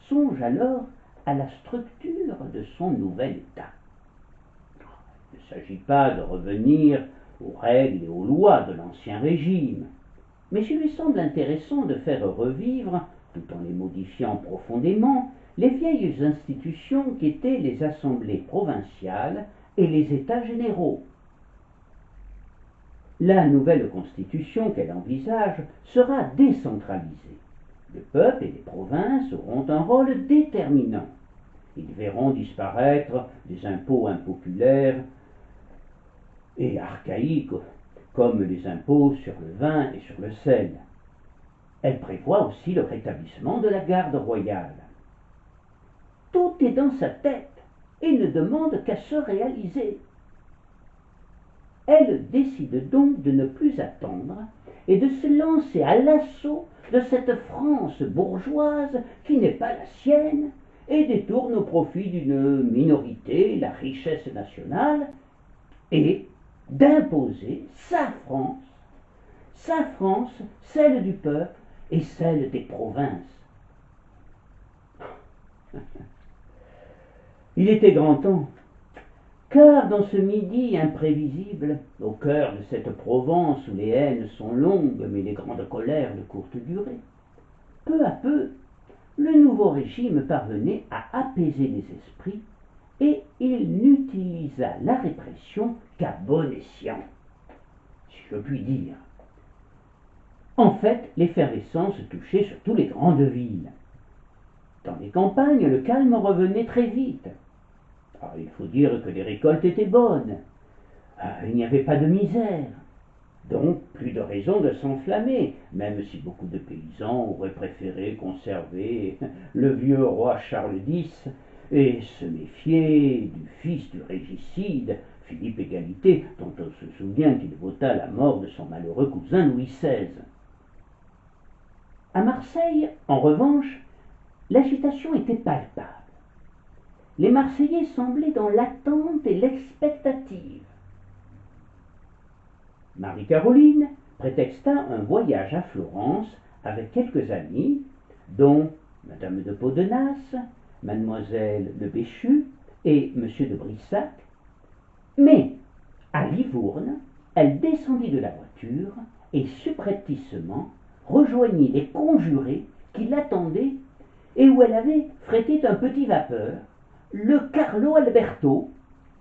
songe alors à la structure de son nouvel État. Il ne s'agit pas de revenir aux règles et aux lois de l'Ancien Régime, mais il lui semble intéressant de faire revivre, tout en les modifiant profondément, les vieilles institutions qu'étaient les assemblées provinciales et les États généraux. La nouvelle constitution qu'elle envisage sera décentralisée. Le peuple et les provinces auront un rôle déterminant. Ils verront disparaître des impôts impopulaires et archaïques, comme les impôts sur le vin et sur le sel. Elle prévoit aussi le rétablissement de la garde royale. Tout est dans sa tête et ne demande qu'à se réaliser. Elle décide donc de ne plus attendre et de se lancer à l'assaut de cette France bourgeoise qui n'est pas la sienne et détourne au profit d'une minorité la richesse nationale et d'imposer sa France, celle du peuple et celle des provinces. Il était grand temps, car dans ce midi imprévisible, au cœur de cette Provence où les haines sont longues mais les grandes colères de courte durée, peu à peu, le nouveau régime parvenait à apaiser les esprits et il n'utilisa la répression qu'à bon escient, si je puis dire. En fait, l'effervescence touchait surtout les grandes villes. Dans les campagnes, le calme revenait très vite. Alors, il faut dire que les récoltes étaient bonnes. Il n'y avait pas de misère. Donc, plus de raison de s'enflammer, même si beaucoup de paysans auraient préféré conserver le vieux roi Charles X et se méfier du fils du régicide, Philippe Égalité, dont on se souvient qu'il vota la mort de son malheureux cousin Louis XVI. À Marseille, en revanche, l'agitation était palpable. Les Marseillais semblaient dans l'attente et l'expectative. Marie-Caroline prétexta un voyage à Florence avec quelques amis, dont Madame de Podenas, Mademoiselle de Béchu et Monsieur de Brissac, mais à Livourne, elle descendit de la voiture et subrepticement rejoignit les conjurés qui l'attendaient et où elle avait frété un petit vapeur, le Carlo Alberto,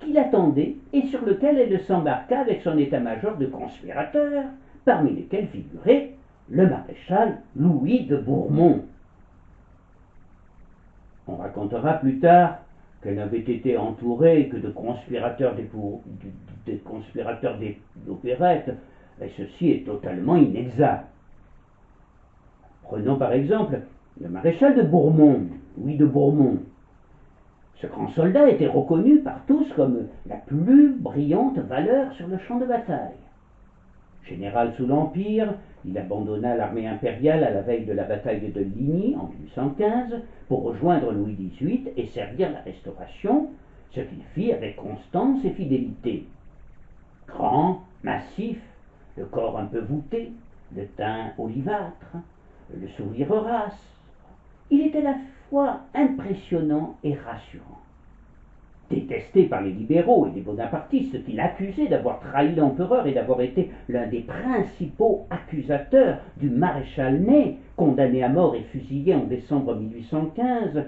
qui l'attendait et sur lequel elle s'embarqua avec son état-major de conspirateurs, parmi lesquels figurait le maréchal Louis de Bourmont. On racontera plus tard qu'elle n'avait été entourée que de conspirateurs d'opérettes, et ceci est totalement inexact. Prenons par exemple le maréchal de Bourmont, Louis de Bourmont. Ce grand soldat était reconnu par tous comme la plus brillante valeur sur le champ de bataille. Général sous l'Empire, il abandonna l'armée impériale à la veille de la bataille de Ligny en 1815 pour rejoindre Louis XVIII et servir la Restauration, ce qu'il fit avec constance et fidélité. Grand, massif, le corps un peu voûté, le teint olivâtre, le sourire race, il était à la fois impressionnant et rassurant. Détesté par les libéraux et les bonapartistes qui l'accusaient d'avoir trahi l'empereur et d'avoir été l'un des principaux accusateurs du maréchal Ney, condamné à mort et fusillé en décembre 1815,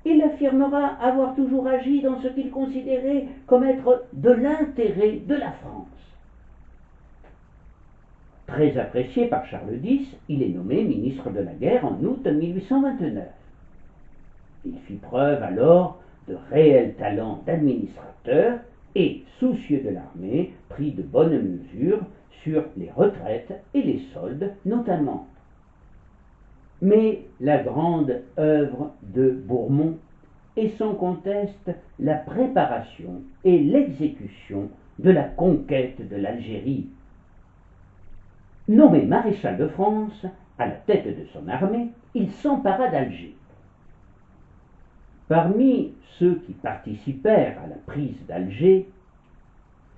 il affirmera avoir toujours agi dans ce qu'il considérait comme être de l'intérêt de la France. Très apprécié par Charles X, il est nommé ministre de la guerre en août 1829. Il fit preuve alors de réel talent d'administrateur et, soucieux de l'armée, prit de bonnes mesures sur les retraites et les soldes notamment. Mais la grande œuvre de Bourmont est sans conteste la préparation et l'exécution de la conquête de l'Algérie. Nommé maréchal de France, à la tête de son armée, il s'empara d'Alger. Parmi ceux qui participèrent à la prise d'Alger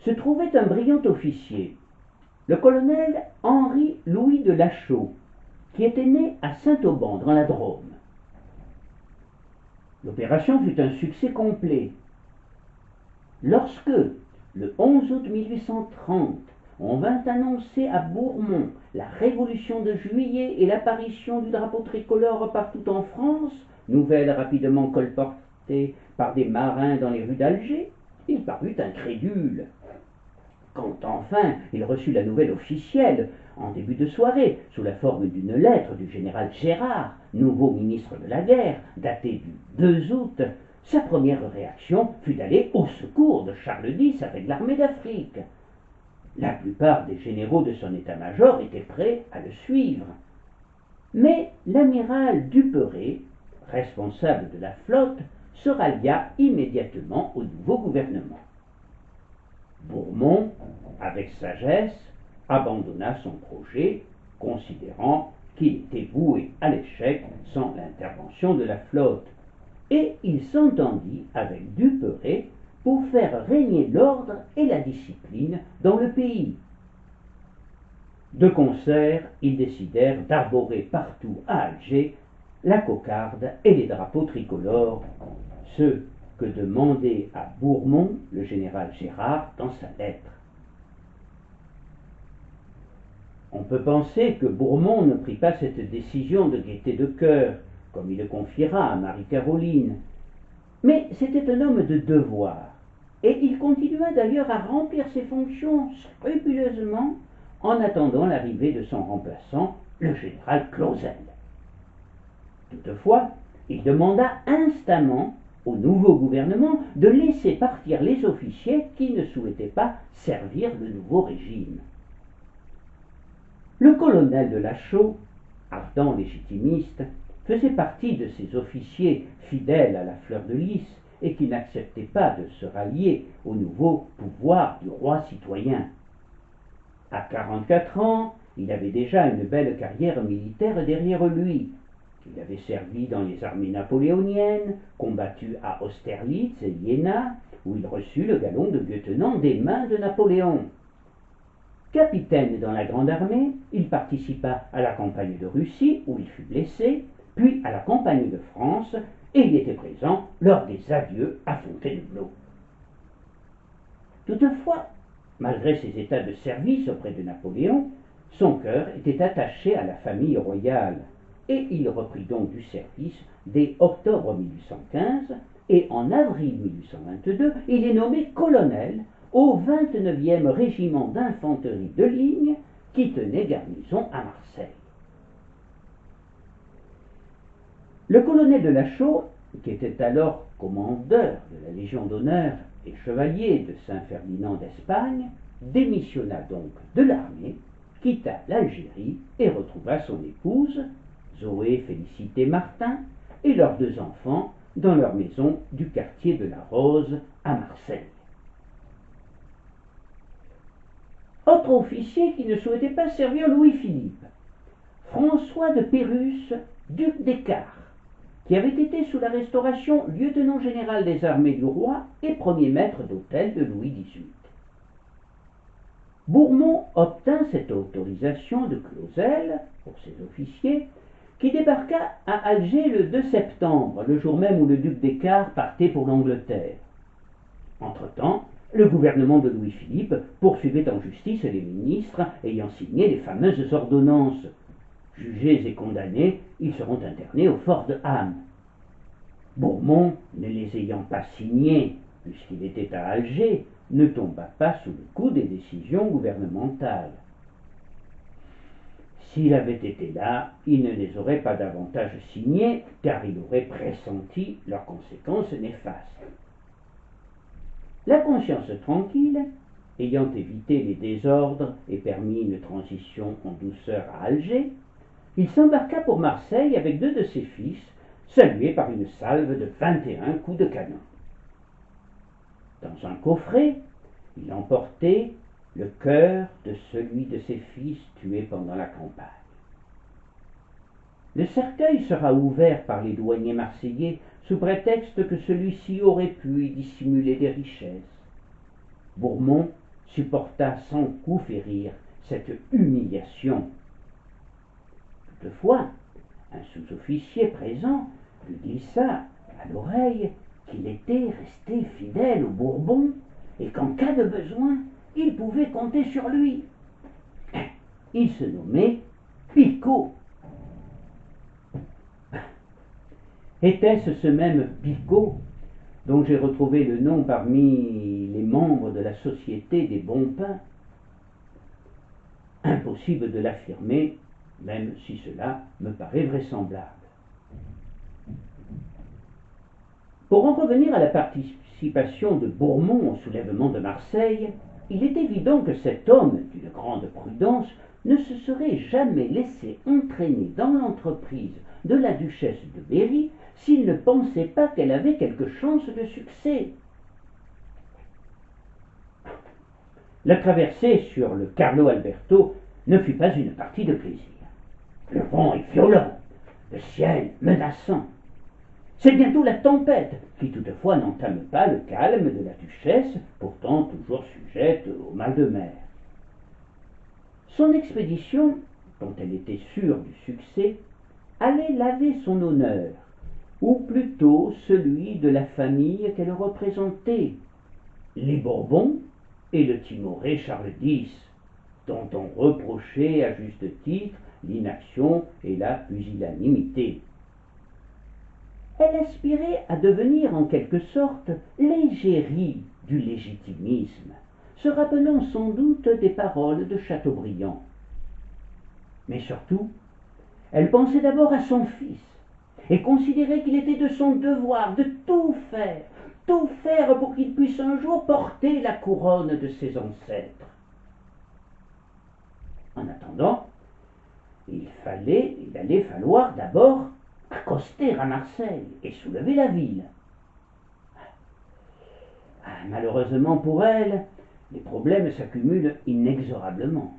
se trouvait un brillant officier, le colonel Henri-Louis de Lachaud, qui était né à Saint-Auban, dans la Drôme. L'opération fut un succès complet. Lorsque, le 11 août 1830, on vint annoncer à Bourmont la Révolution de Juillet et l'apparition du drapeau tricolore partout en France, nouvelle rapidement colportée par des marins dans les rues d'Alger, il parut incrédule. Quand enfin il reçut la nouvelle officielle, en début de soirée, sous la forme d'une lettre du général Gérard, nouveau ministre de la guerre, datée du 2 août, sa première réaction fut d'aller au secours de Charles X avec l'armée d'Afrique. La plupart des généraux de son état-major étaient prêts à le suivre. Mais l'amiral Duperré, responsable de la flotte, se rallia immédiatement au nouveau gouvernement. Bourmont, avec sagesse, abandonna son projet, considérant qu'il était voué à l'échec sans l'intervention de la flotte, et il s'entendit avec Duperré pour faire régner l'ordre et la discipline dans le pays. De concert, ils décidèrent d'arborer partout à Alger la cocarde et les drapeaux tricolores, ce que demandait à Bourmont le général Gérard dans sa lettre. On peut penser que Bourmont ne prit pas cette décision de gaieté de cœur, comme il le confiera à Marie-Caroline, mais c'était un homme de devoir, et il continua d'ailleurs à remplir ses fonctions scrupuleusement en attendant l'arrivée de son remplaçant, le général Clausel. Toutefois, il demanda instamment au nouveau gouvernement de laisser partir les officiers qui ne souhaitaient pas servir le nouveau régime. Le colonel de Lachaud, ardent légitimiste, faisait partie de ces officiers fidèles à la fleur de lys et qui n'acceptaient pas de se rallier au nouveau pouvoir du roi citoyen. À 44 ans, il avait déjà une belle carrière militaire derrière lui. Il avait servi dans les armées napoléoniennes, combattu à Austerlitz et Iéna, où il reçut le galon de lieutenant des mains de Napoléon. Capitaine dans la Grande Armée, il participa à la campagne de Russie, où il fut blessé, puis à la campagne de France, et il était présent lors des adieux à Fontainebleau. Toutefois, malgré ses états de service auprès de Napoléon, son cœur était attaché à la famille royale, et il reprit donc du service dès octobre 1815, et en avril 1822, il est nommé colonel au 29e régiment d'infanterie de ligne qui tenait garnison à Marseille. Le colonel de Lachaud, qui était alors commandeur de la Légion d'honneur et chevalier de Saint-Ferdinand d'Espagne, démissionna donc de l'armée, quitta l'Algérie et retrouva son épouse, Zoé Félicité Martin, et leurs 2 enfants dans leur maison du quartier de la Rose à Marseille. Autre officier qui ne souhaitait pas servir Louis-Philippe, François de Pérusse, duc d'Écart, qui avait été sous la Restauration lieutenant général des armées du roi et premier maître d'hôtel de Louis XVIII. Bourmont obtint cette autorisation de Clausel pour ses officiers, qui débarqua à Alger le 2 septembre, le jour même où le duc d'Écart partait pour l'Angleterre. Entre-temps, le gouvernement de Louis-Philippe poursuivait en justice les ministres ayant signé les fameuses ordonnances. Jugés et condamnés, ils seront internés au fort de Ham. Bourmont, ne les ayant pas signés, puisqu'il était à Alger, ne tomba pas sous le coup des décisions gouvernementales. S'il avait été là, il ne les aurait pas davantage signés, car il aurait pressenti leurs conséquences néfastes. La conscience tranquille, ayant évité les désordres et permis une transition en douceur à Alger, il s'embarqua pour Marseille avec 2 de ses fils, salués par une salve de 21 coups de canon. Dans un coffret, il emportait le cœur de celui de ses fils tués pendant la campagne. Le cercueil sera ouvert par les douaniers marseillais sous prétexte que celui-ci aurait pu y dissimuler des richesses. Bourmont supporta sans coup férir cette humiliation. Toutefois, un sous-officier présent lui glissa à l'oreille qu'il était resté fidèle aux Bourbons et qu'en cas de besoin, il pouvait compter sur lui. Il se nommait Picot. Était-ce ce même Picot dont j'ai retrouvé le nom parmi les membres de la Société des Bons Pains? Impossible de l'affirmer, même si cela me paraît vraisemblable. Pour en revenir à la participation de Bourmont au soulèvement de Marseille, il est évident que cet homme d'une grande prudence ne se serait jamais laissé entraîner dans l'entreprise de la duchesse de Berry s'il ne pensait pas qu'elle avait quelque chance de succès. La traversée sur le Carlo Alberto ne fut pas une partie de plaisir. Le vent est violent, le ciel menaçant. C'est bientôt la tempête, qui toutefois n'entame pas le calme de la duchesse, pourtant toujours sujette au mal de mer. Son expédition, dont elle était sûre du succès, allait laver son honneur, ou plutôt celui de la famille qu'elle représentait, les Bourbons et le timoré Charles X, dont on reprochait à juste titre l'inaction et la pusillanimité. Elle aspirait à devenir en quelque sorte l'égérie du légitimisme, se rappelant sans doute des paroles de Chateaubriand. Mais surtout, elle pensait d'abord à son fils, et considérait qu'il était de son devoir de tout faire pour qu'il puisse un jour porter la couronne de ses ancêtres. En attendant, il allait falloir d'abord accoster à Marseille et soulever la ville. Malheureusement pour elle, les problèmes s'accumulent inexorablement.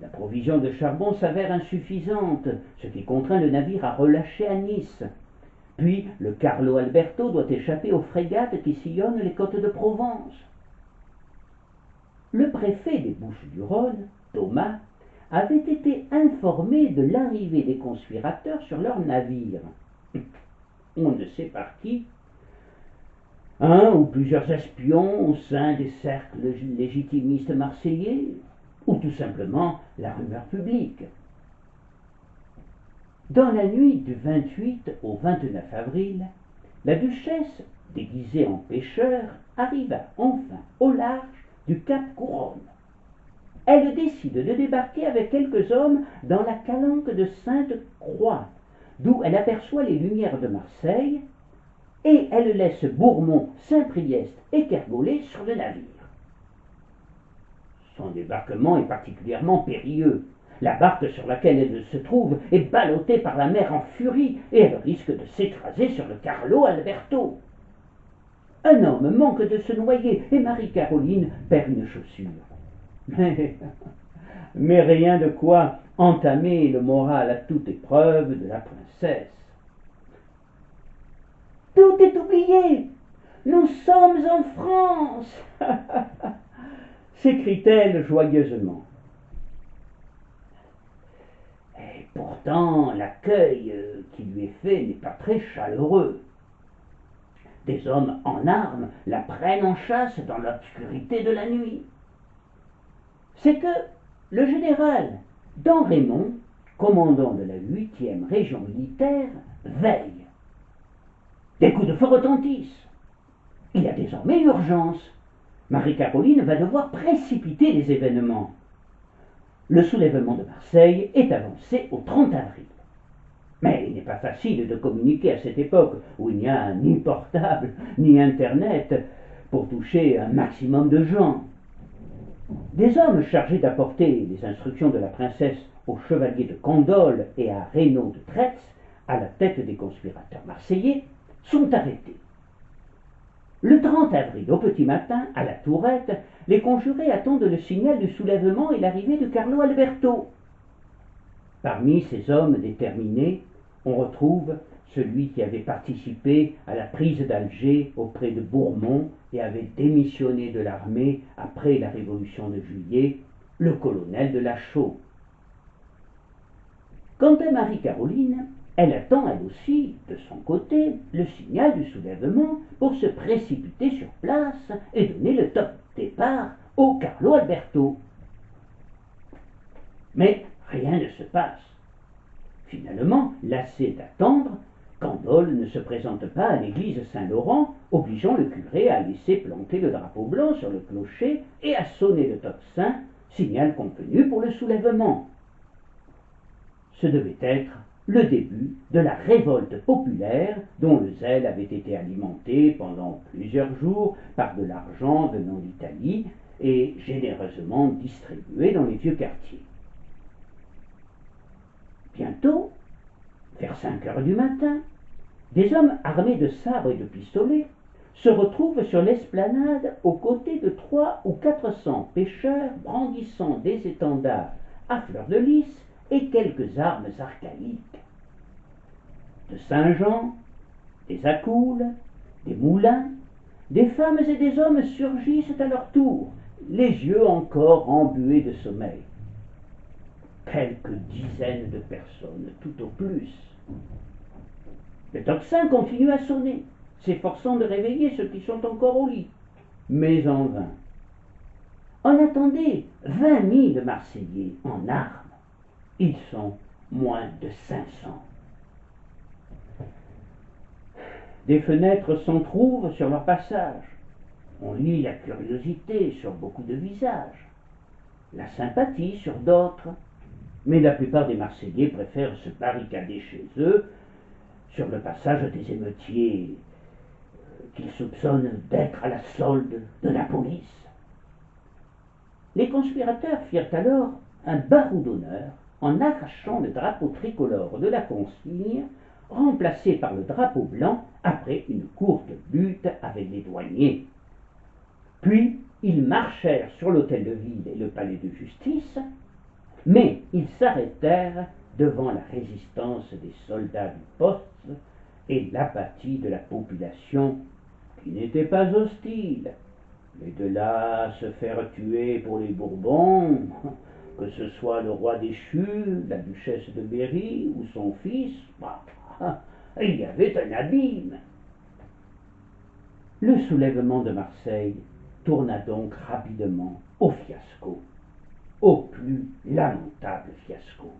La provision de charbon s'avère insuffisante, ce qui contraint le navire à relâcher à Nice. Puis le Carlo Alberto doit échapper aux frégates qui sillonnent les côtes de Provence. Le préfet des Bouches-du-Rhône, Thomas, avait été informé de l'arrivée des conspirateurs sur leur navire. On ne sait par qui. Un ou plusieurs espions au sein des cercles légitimistes marseillais, ou tout simplement la rumeur publique. Dans la nuit du 28 au 29 avril, la duchesse, déguisée en pêcheur, arriva enfin au large du Cap Couronne. Elle décide de débarquer avec quelques hommes dans la calanque de Sainte-Croix, d'où elle aperçoit les lumières de Marseille, et elle laisse Bourmont, Saint-Priest et Kergolay sur le navire. Son débarquement est particulièrement périlleux. La barque sur laquelle elle se trouve est ballottée par la mer en furie et elle risque de s'écraser sur le Carlo Alberto. Un homme manque de se noyer et Marie-Caroline perd une chaussure. Mais rien de quoi entamer le moral à toute épreuve de la princesse. Tout est oublié. Nous sommes en France, s'écrie-t-elle joyeusement. Et pourtant, l'accueil qui lui est fait n'est pas très chaleureux. Des hommes en armes la prennent en chasse dans l'obscurité de la nuit. C'est que le général Dan Raymond, commandant de la 8e région militaire, veille. Des coups de feu retentissent. Il y a désormais urgence. Marie-Caroline va devoir précipiter les événements. Le soulèvement de Marseille est avancé au 30 avril. Mais il n'est pas facile de communiquer à cette époque où il n'y a ni portable ni Internet pour toucher un maximum de gens. Des hommes chargés d'apporter les instructions de la princesse aux chevaliers de Candolle et à Reynaud de Tretz, à la tête des conspirateurs marseillais, sont arrêtés. Le 30 avril, au petit matin, à la Tourette, les conjurés attendent le signal du soulèvement et l'arrivée de Carlo Alberto. Parmi ces hommes déterminés, on retrouve celui qui avait participé à la prise d'Alger auprès de Bourmont et avait démissionné de l'armée après la Révolution de Juillet, le colonel de Lachaud. Quant à Marie-Caroline, elle attend elle aussi, de son côté, le signal du soulèvement pour se précipiter sur place et donner le top départ au Carlo Alberto. Mais rien ne se passe. Finalement, lassé d'attendre, Candolle ne se présente pas à l'église Saint-Laurent, obligeant le curé à laisser planter le drapeau blanc sur le clocher et à sonner le tocsin, signal convenu pour le soulèvement. Ce devait être le début de la révolte populaire dont le zèle avait été alimenté pendant plusieurs jours par de l'argent venant d'Italie et généreusement distribué dans les vieux quartiers. Bientôt, vers 5 heures du matin, des hommes armés de sabres et de pistolets se retrouvent sur l'esplanade aux côtés de 300 ou 400 pêcheurs brandissant des étendards à fleur de lys et quelques armes archaïques. De Saint-Jean, Des accoules, des moulins, des femmes et des hommes surgissent à leur tour, les yeux encore embués de sommeil. Quelques dizaines de personnes, tout au plus. Le tocsin continue à sonner, s'efforçant de réveiller ceux qui sont encore au lit, mais en vain. On attendait 20 000 Marseillais en armes. Ils sont moins de 500. Des fenêtres s'entr'ouvrent sur leur passage. On lit la curiosité sur beaucoup de visages, la sympathie sur d'autres, mais la plupart des Marseillais préfèrent se barricader chez eux sur le passage des émeutiers qu'ils soupçonnent d'être à la solde de la police. Les conspirateurs firent alors un barreau d'honneur en arrachant le drapeau tricolore de la consigne, remplacé par le drapeau blanc après une courte lutte avec les douaniers. Puis ils marchèrent sur l'hôtel de ville et le palais de justice, mais ils s'arrêtèrent devant la résistance des soldats du poste et l'apathie de la population qui n'était pas hostile. Mais de là à se faire tuer pour les Bourbons, que ce soit le roi déchu, la duchesse de Berry ou son fils, il y avait un abîme. Le soulèvement de Marseille tourna donc rapidement au fiasco, au plus lamentable fiasco.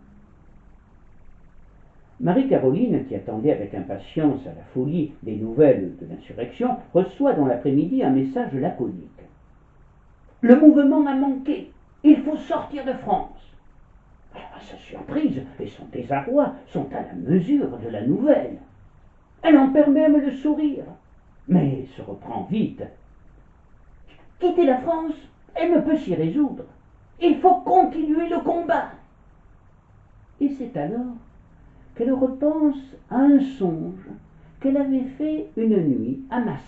Marie-Caroline, qui attendait avec impatience à la folie des nouvelles de l'insurrection, reçoit dans l'après-midi un message laconique. « Le mouvement a manqué, il faut sortir de France. » Sa surprise et son désarroi sont à la mesure de la nouvelle. Elle en perd même le sourire, mais se reprend vite. « Quitter la France, elle ne peut s'y résoudre. Il faut continuer le combat. » Et c'est alors qu'elle repense à un songe qu'elle avait fait une nuit à Massa.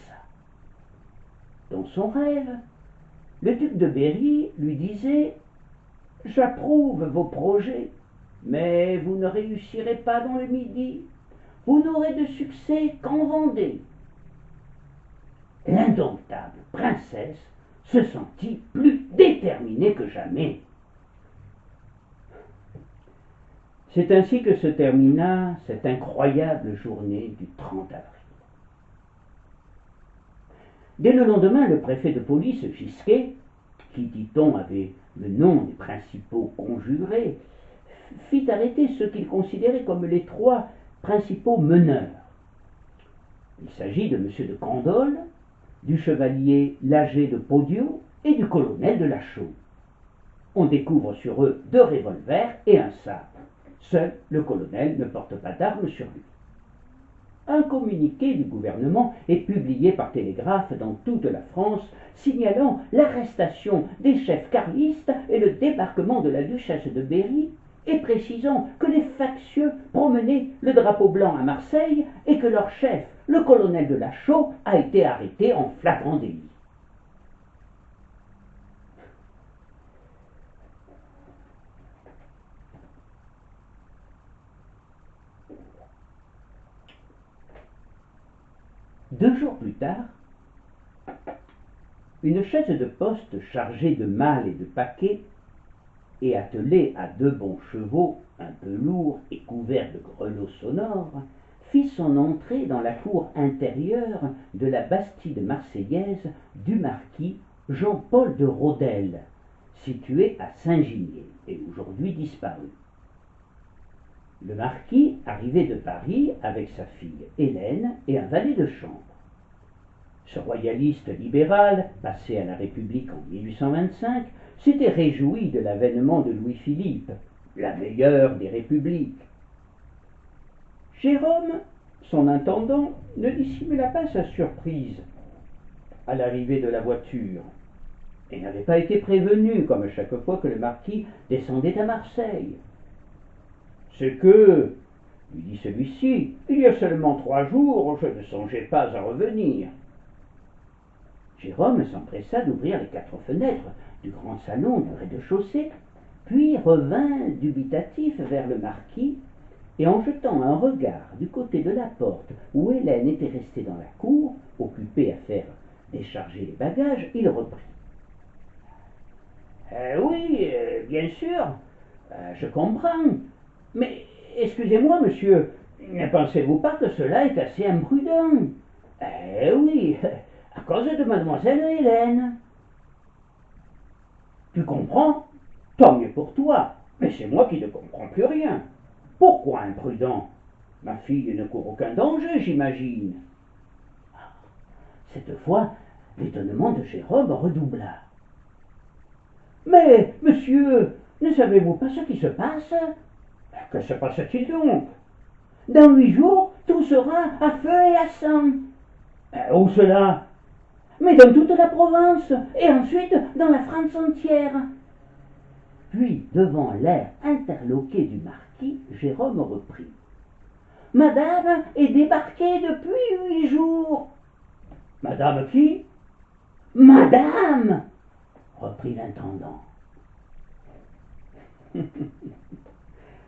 Dans son rêve, le duc de Berry lui disait « J'approuve vos projets, mais vous ne réussirez pas dans le Midi, vous n'aurez de succès qu'en Vendée. » L'indomptable princesse se sentit plus déterminée que jamais. C'est ainsi que se termina cette incroyable journée du 30 avril. Dès le lendemain, le préfet de police, Gisquet, qui, dit-on, avait le nom des principaux conjurés, fit arrêter ceux qu'il considérait comme les 3 principaux meneurs. Il s'agit de M. de Candolle, du chevalier Laget de Podio et du colonel de Lachaud. On découvre sur eux 2 revolvers et un sabre. Seul le colonel ne porte pas d'armes sur lui. Un communiqué du gouvernement est publié par télégraphe dans toute la France, signalant l'arrestation des chefs carlistes et le débarquement de la duchesse de Berry, et précisant que les factieux promenaient le drapeau blanc à Marseille et que leur chef, le colonel de Lachaud, a été arrêté en flagrant délit. Deux jours plus tard, une chaise de poste chargée de malles et de paquets et attelée à 2 bons chevaux, un peu lourds et couverts de grelots sonores, fit son entrée dans la cour intérieure de la bastide marseillaise du marquis Jean-Paul de Rodel, située à Saint-Gimier et aujourd'hui disparu. Le marquis arrivait de Paris avec sa fille Hélène et un valet de chambre. Ce royaliste libéral, passé à la République en 1825, s'était réjoui de l'avènement de Louis-Philippe, la meilleure des républiques. Jérôme, son intendant, ne dissimula pas sa surprise à l'arrivée de la voiture et n'avait pas été prévenu, comme à chaque fois que le marquis descendait à Marseille. « C'est que, lui dit celui-ci, il y a seulement 3 jours, je ne songeais pas à revenir. » Jérôme s'empressa d'ouvrir les 4 fenêtres du grand salon du rez-de-chaussée, puis revint dubitatif vers le marquis et en jetant un regard du côté de la porte où Hélène était restée dans la cour, occupée à faire décharger les bagages, il reprit. Oui, bien sûr, je comprends. Mais excusez-moi, monsieur, ne pensez-vous pas que cela est assez imprudent? Oui, à cause de mademoiselle Hélène. Tu comprends? Tant mieux pour toi, mais c'est moi qui ne comprends plus rien. Pourquoi imprudent? Ma fille ne court aucun danger, j'imagine. Cette fois, l'étonnement de Jérôme redoubla. Mais, monsieur, ne savez-vous pas ce qui se passe? Que se passe-t-il donc? Dans 8 jours, tout sera à feu et à sang. Où cela? Mais dans toute la province, et ensuite dans la France entière. Puis, devant l'air interloqué du marquis, Jérôme reprit. Madame est débarquée depuis 8 jours. Madame qui? Madame, reprit l'intendant.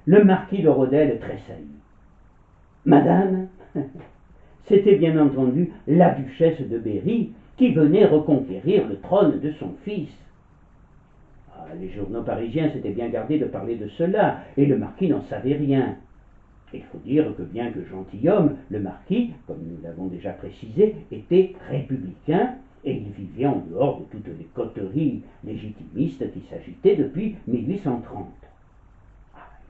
Le marquis de Rodel tressaillit. Madame, c'était bien entendu la duchesse de Berry qui venait reconquérir le trône de son fils. Les journaux parisiens s'étaient bien gardés de parler de cela, et le marquis n'en savait rien. Il faut dire que bien que gentilhomme, le marquis, comme nous l'avons déjà précisé, était républicain, et il vivait en dehors de toutes les coteries légitimistes qui s'agitaient depuis 1830.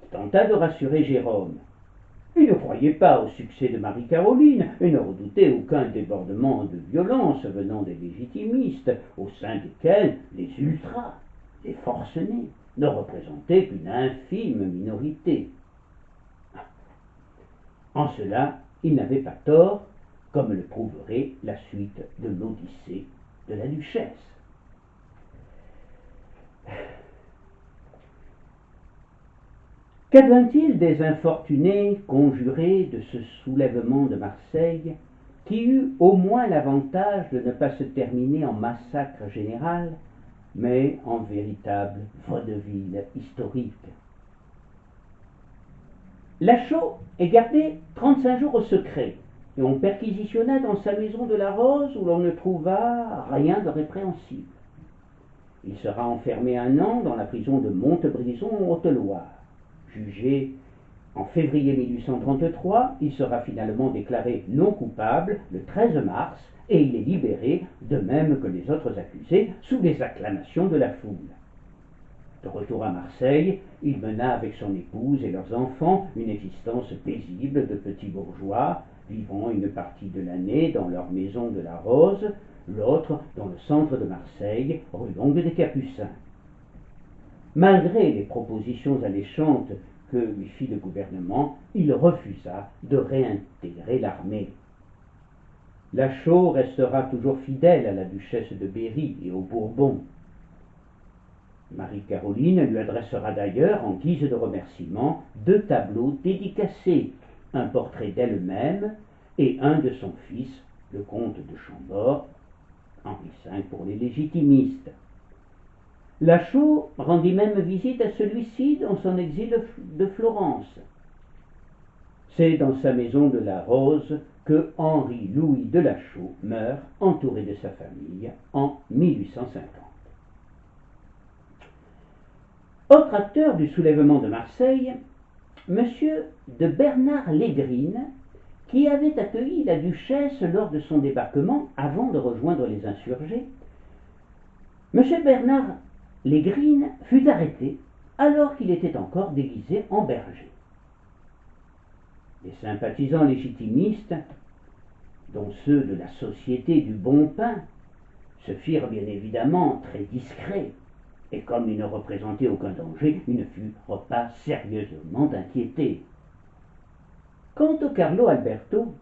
Il tenta de rassurer Jérôme. Il ne croyait pas au succès de Marie-Caroline et ne redoutait aucun débordement de violence venant des légitimistes, au sein desquels les ultras, les forcenés, ne représentaient qu'une infime minorité. En cela, il n'avait pas tort, comme le prouverait la suite de l'Odyssée de la duchesse. Qu'advint-il des infortunés conjurés de ce soulèvement de Marseille, qui eut au moins l'avantage de ne pas se terminer en massacre général, mais en véritable vaudeville historique? Lachaud est gardé 35 jours au secret, et on perquisitionna dans sa maison de la Rose où l'on ne trouva rien de répréhensible. Il sera enfermé 1 an dans la prison de Montebrison en Haute-Loire. Jugé en février 1833, il sera finalement déclaré non coupable le 13 mars et il est libéré, de même que les autres accusés, sous les acclamations de la foule. De retour à Marseille, il mena avec son épouse et leurs enfants une existence paisible de petits bourgeois, vivant une partie de l'année dans leur maison de la Rose, l'autre dans le centre de Marseille, rue Longue des Capucins. Malgré les propositions alléchantes que lui fit le gouvernement, il refusa de réintégrer l'armée. Lachaud restera toujours fidèle à la duchesse de Berry et aux Bourbons. Marie-Caroline lui adressera d'ailleurs, en guise de remerciement, 2 tableaux dédicacés, un portrait d'elle-même et un de son fils, le comte de Chambord, Henri V pour les légitimistes. Lachaud rendit même visite à celui-ci dans son exil de Florence. C'est dans sa maison de la Rose que Henri-Louis de Lachaud meurt, entouré de sa famille, en 1850. Autre acteur du soulèvement de Marseille, M. de Bernard-Légrine, qui avait accueilli la duchesse lors de son débarquement avant de rejoindre les insurgés. M. Bernard-Légrine fut arrêté alors qu'il était encore déguisé en berger. Les sympathisants légitimistes, dont ceux de la Société du Bon Pain, se firent bien évidemment très discrets, et comme il ne représentait aucun danger, ils ne furent pas sérieusement inquiétés. Quant au Carlo Alberto,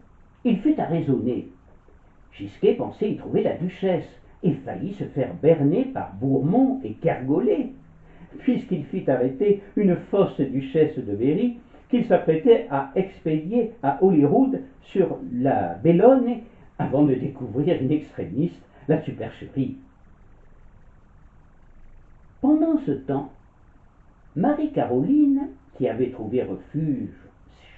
il fut arraisonné. Gisquet pensait y trouver la duchesse, et faillit se faire berner par Bourmont et Kergolay, puisqu'il fit arrêter une fausse duchesse de Berry qu'il s'apprêtait à expédier à Holyrood sur la Bellone avant de découvrir in extremis la supercherie. Pendant ce temps, Marie-Caroline, qui avait trouvé refuge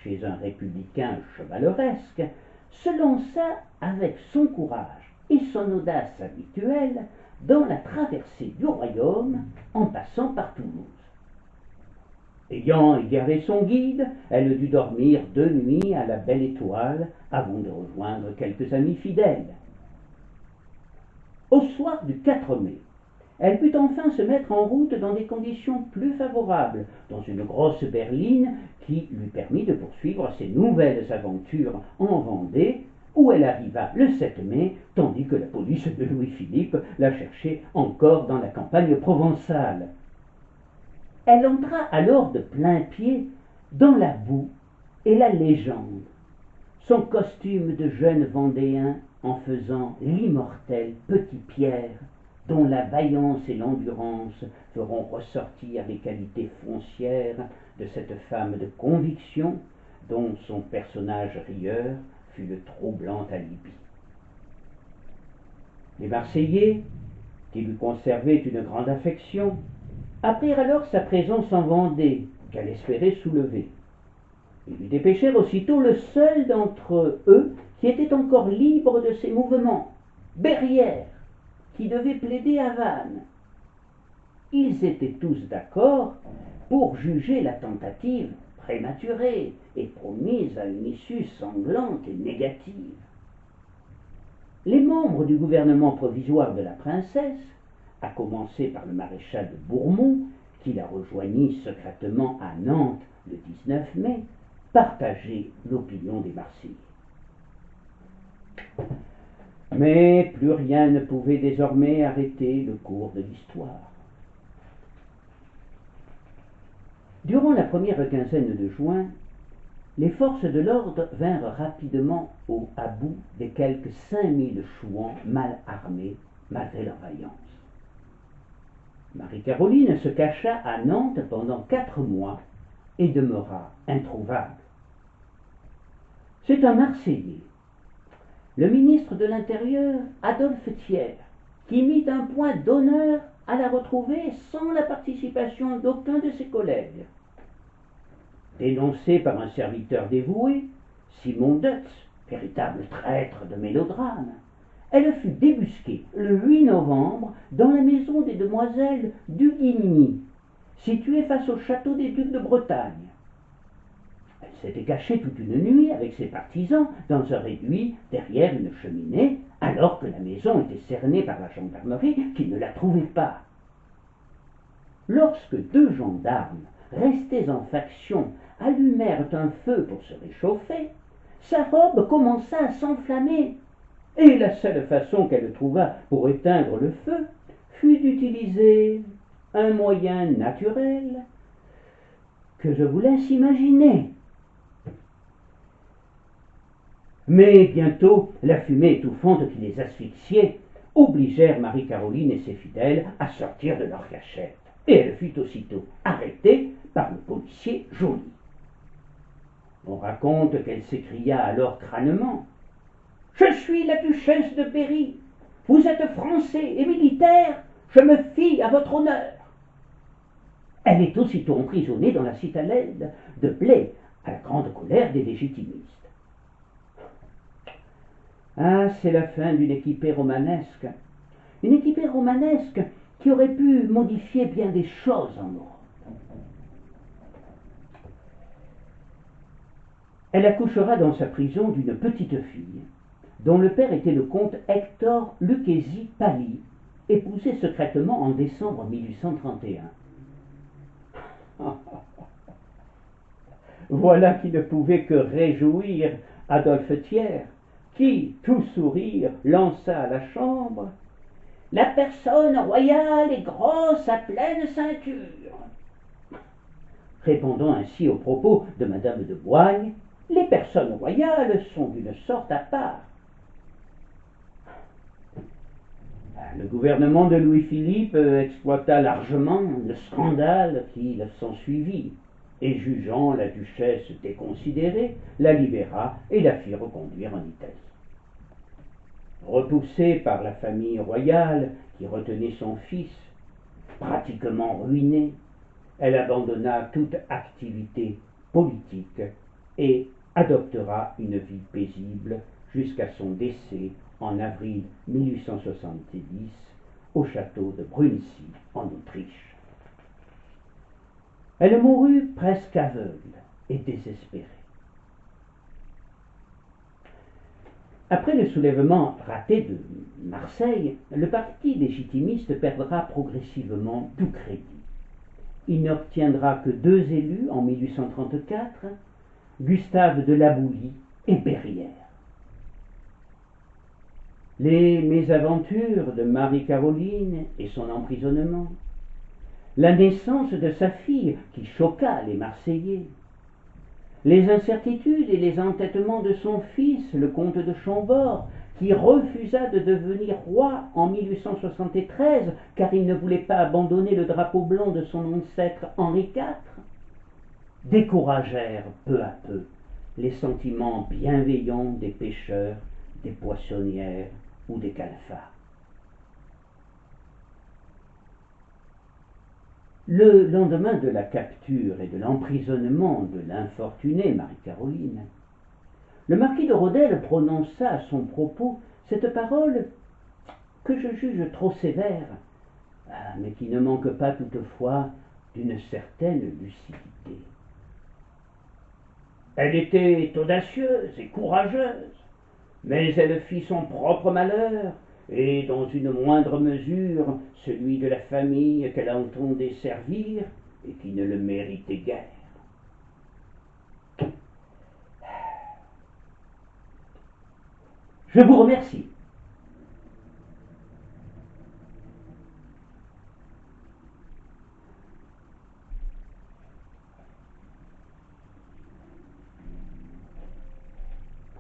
chez un républicain chevaleresque, se lança avec son courage et son audace habituelle dans la traversée du royaume en passant par Toulouse. Ayant égaré son guide, elle dut dormir 2 nuits à la Belle Étoile avant de rejoindre quelques amis fidèles. Au soir du 4 mai, elle put enfin se mettre en route dans des conditions plus favorables, dans une grosse berline qui lui permit de poursuivre ses nouvelles aventures en Vendée, où elle arriva le 7 mai, tandis que la police de Louis-Philippe la cherchait encore dans la campagne provençale. Elle entra alors de plain-pied dans la boue et la légende, son costume de jeune Vendéen en faisant l'immortel Petit Pierre, dont la vaillance et l'endurance feront ressortir les qualités foncières de cette femme de conviction dont son personnage rieur fut le troublant alibi. Les Marseillais, qui lui conservaient une grande affection, apprirent alors sa présence en Vendée, qu'elle espérait soulever. Ils lui dépêchèrent aussitôt le seul d'entre eux qui était encore libre de ses mouvements, Berrière, qui devait plaider à Vannes. Ils étaient tous d'accord pour juger la tentative prématurée et promise à une issue sanglante et négative. Les membres du gouvernement provisoire de la princesse, à commencer par le maréchal de Bourmont, qui la rejoignit secrètement à Nantes le 19 mai, partageaient l'opinion des Marseillais. Mais plus rien ne pouvait désormais arrêter le cours de l'histoire. Durant la première quinzaine de juin, les forces de l'ordre vinrent rapidement à bout des quelques 5000 chouans mal armés, malgré leur vaillance. Marie-Caroline se cacha à Nantes pendant 4 mois et demeura introuvable. C'est un Marseillais, le ministre de l'Intérieur, Adolphe Thiers, qui mit un point d'honneur à la retrouver sans la participation d'aucun de ses collègues. Dénoncée par un serviteur dévoué, Simon Deutz, véritable traître de mélodrame, elle fut débusquée le 8 novembre dans la maison des demoiselles Duguigny, située face au château des Ducs de Bretagne. Elle s'était cachée toute une nuit avec ses partisans dans un réduit derrière une cheminée, alors que la maison était cernée par la gendarmerie qui ne la trouvait pas. Lorsque 2 gendarmes, restés en faction, allumèrent un feu pour se réchauffer, sa robe commença à s'enflammer, et la seule façon qu'elle trouva pour éteindre le feu fut d'utiliser un moyen naturel que je vous laisse imaginer. Mais bientôt, la fumée étouffante qui les asphyxiait obligèrent Marie-Caroline et ses fidèles à sortir de leur cachette, et elle fut aussitôt arrêtée par le policier Joly. On raconte qu'elle s'écria alors crânement: « Je suis la duchesse de Berry, vous êtes français et militaire, je me fie à votre honneur. » Elle est aussitôt emprisonnée dans la citadelle de Blaye, à la grande colère des légitimistes. Ah, c'est la fin d'une équipée romanesque. Une équipée romanesque qui aurait pu modifier bien des choses en Europe. Elle accouchera dans sa prison d'une petite fille, dont le père était le comte Hector Lucchesi Palli, épousé secrètement en décembre 1831. Voilà qui ne pouvait que réjouir Adolphe Thiers, qui, tout sourire, lança à la chambre: « La personne royale est grosse à pleine ceinture. » Répondant ainsi aux propos de Madame de Boigne, les personnes royales sont d'une sorte à part. Le gouvernement de Louis-Philippe exploita largement le scandale qui s'ensuivit, et jugeant la duchesse déconsidérée, la libéra et la fit reconduire en Italie. Repoussée par la famille royale qui retenait son fils, pratiquement ruinée, elle abandonna toute activité politique et adoptera une vie paisible jusqu'à son décès en avril 1870 au château de Brunissy en Autriche. Elle mourut presque aveugle et désespérée. Après le soulèvement raté de Marseille, le parti légitimiste perdra progressivement tout crédit. Il n'obtiendra que 2 élus en 1834, Gustave de Laboulie et Berrière. Les mésaventures de Marie-Caroline et son emprisonnement, la naissance de sa fille qui choqua les Marseillais, les incertitudes et les entêtements de son fils, le comte de Chambord, qui refusa de devenir roi en 1873 car il ne voulait pas abandonner le drapeau blanc de son ancêtre Henri IV, découragèrent peu à peu les sentiments bienveillants des pêcheurs, des poissonnières ou des calfats. Le lendemain de la capture et de l'emprisonnement de l'infortunée Marie-Caroline, le marquis de Rodel prononça à son propos cette parole que je juge trop sévère, mais qui ne manque pas toutefois d'une certaine lucidité. Elle était audacieuse et courageuse, mais elle fit son propre malheur, et dans une moindre mesure celui de la famille qu'elle entendait servir et qui ne le méritait guère. Je vous remercie.